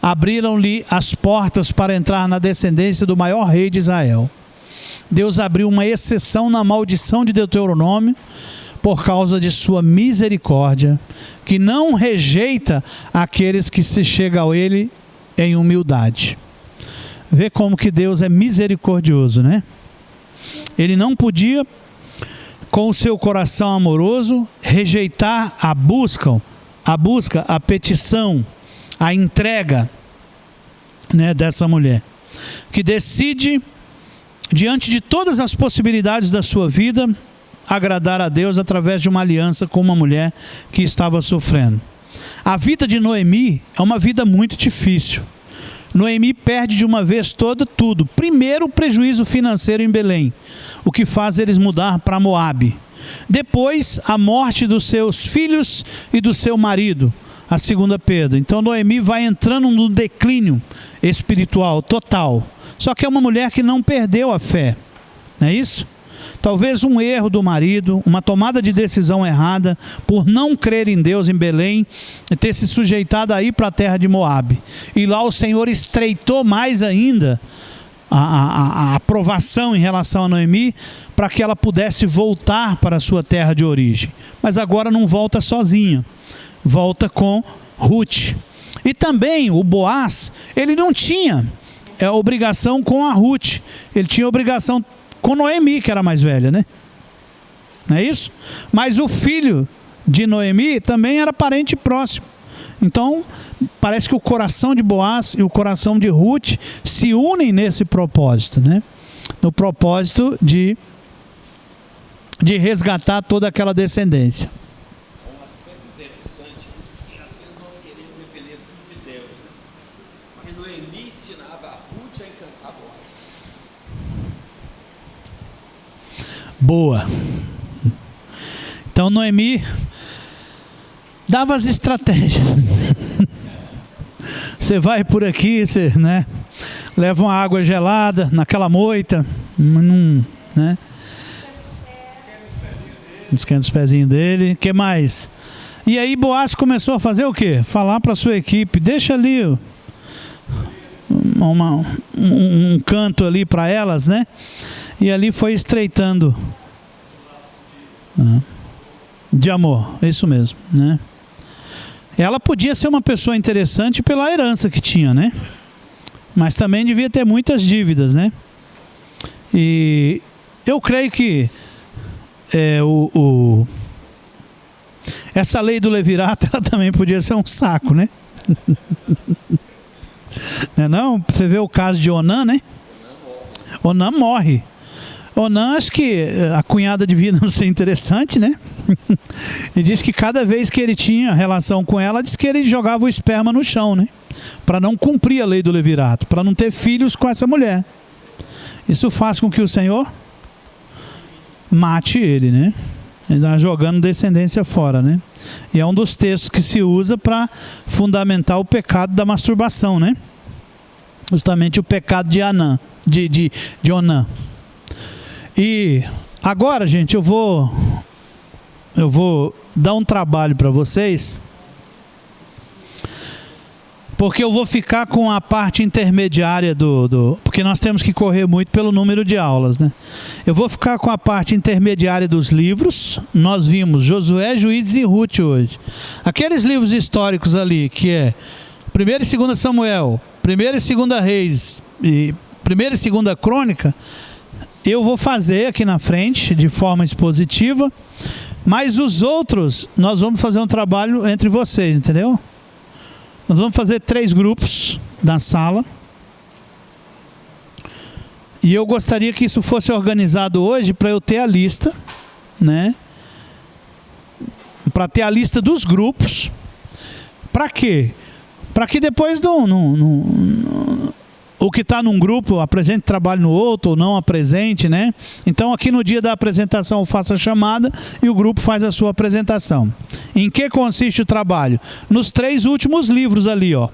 abriram-lhe as portas para entrar na descendência do maior rei de Israel. Deus abriu uma exceção na maldição de Deuteronômio por causa de sua misericórdia, que não rejeita aqueles que se chegam a ele em humildade. Vê como que Deus é misericordioso, né? Ele não podia, com o seu coração amoroso, rejeitar a busca, a petição, a entrega, né, dessa mulher, que decide, diante de todas as possibilidades da sua vida, agradar a Deus através de uma aliança com uma mulher que estava sofrendo. A vida de Noemi é uma vida muito difícil. Noemi perde de uma vez toda tudo. Primeiro, o prejuízo financeiro em Belém, o que faz eles mudar para Moabe. Depois, a morte dos seus filhos e do seu marido, a segunda perda. Então Noemi vai entrando no declínio espiritual total. Só que é uma mulher que não perdeu a fé, não é isso? Talvez um erro do marido, uma tomada de decisão errada, por não crer em Deus em Belém, e ter se sujeitado a ir para a terra de Moabe. E lá o Senhor estreitou mais ainda a aprovação em relação a Noemi, para que ela pudesse voltar para a sua terra de origem. Mas agora não volta sozinha, volta com Ruth. E também o Boaz, ele não tinha obrigação com a Ruth, ele tinha obrigação com Noemi, que era mais velha, né? Não é isso? Mas o filho de Noemi também era parente próximo. Então, parece que o coração de Boaz e o coração de Ruth se unem nesse propósito, né? No propósito de resgatar toda aquela descendência. Um aspecto interessante é que às vezes nós queremos depender tudo de Deus, né? Mas Noemi ensinava a Ruth a encantar Boaz. Boa. Então Noemi dava as estratégias. Você vai por aqui, você, né, leva uma água gelada naquela moita, não, né? Esquenta os pezinhos dele. O que mais? E aí Boaz começou a fazer o quê? Falar para sua equipe, deixa ali um canto ali para elas, né? E ali foi estreitando de amor, isso mesmo, né? Ela podia ser uma pessoa interessante pela herança que tinha, né? Mas também devia ter muitas dívidas, né? E eu creio que essa lei do levirato, ela também podia ser um saco, né? Não, você vê o caso de Onã, né? Onã morre. Onã, acho que a cunhada devia não ser interessante, né? E diz que cada vez que ele tinha relação com ela, diz que ele jogava o esperma no chão, né? Para não cumprir a lei do levirato, para não ter filhos com essa mulher. Isso faz com que o Senhor mate ele, né? Ele está jogando descendência fora, né? E é um dos textos que se usa para fundamentar o pecado da masturbação, né? Justamente o pecado de Onã. E agora, gente, eu vou dar um trabalho para vocês, porque eu vou ficar com a parte intermediária porque nós temos que correr muito pelo número de aulas, né? Eu vou ficar com a parte intermediária dos livros. Nós vimos Josué, Juízes e Ruth hoje. Aqueles livros históricos ali, que é 1ª e 2ª Samuel, 1ª e 2ª Reis e 1ª e 2ª Crônica, eu vou fazer aqui na frente de forma expositiva, mas os outros nós vamos fazer um trabalho entre vocês, entendeu? Nós vamos fazer 3 grupos na sala. E eu gostaria que isso fosse organizado hoje para eu ter a lista, né? Para ter a lista dos grupos. Para quê? Para que depois o que está num grupo apresente trabalho no outro ou não apresente, né? Então aqui no dia da apresentação eu faço a chamada e o grupo faz a sua apresentação. Em que consiste o trabalho? Nos 3 últimos livros ali, ó.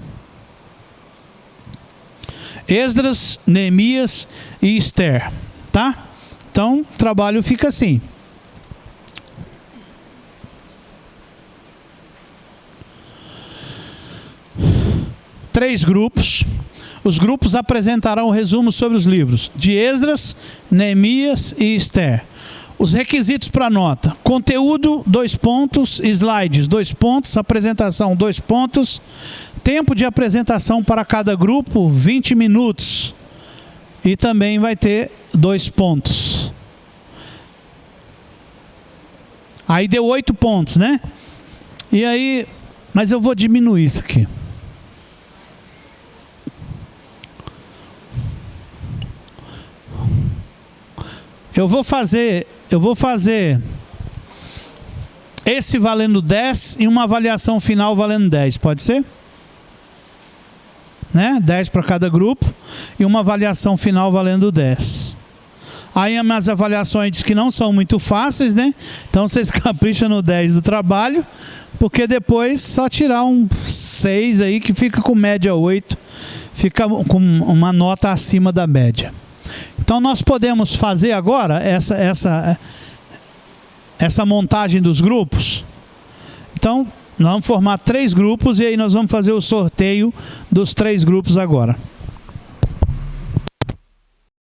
Esdras, Neemias e Esther, tá? Então o trabalho fica assim. Três grupos. Os grupos apresentarão um resumo sobre os livros de Esdras, Neemias e Esther. Os requisitos para nota: conteúdo, 2 pontos, slides, 2 pontos, apresentação, 2 pontos, tempo de apresentação para cada grupo, 20 minutos. E também vai ter 2 pontos. Aí deu 8 pontos, né? E aí, mas eu vou diminuir isso aqui. Eu vou fazer esse valendo 10 e uma avaliação final valendo 10, pode ser? Né? 10 para cada grupo e uma avaliação final valendo 10. Aí as avaliações diz que não são muito fáceis, né? Então vocês capricham no 10 do trabalho, porque depois só tirar um 6 aí que fica com média 8, fica com uma nota acima da média. Então nós podemos fazer agora essa montagem dos grupos. Então nós vamos formar 3 grupos e aí nós vamos fazer o sorteio dos 3 grupos agora.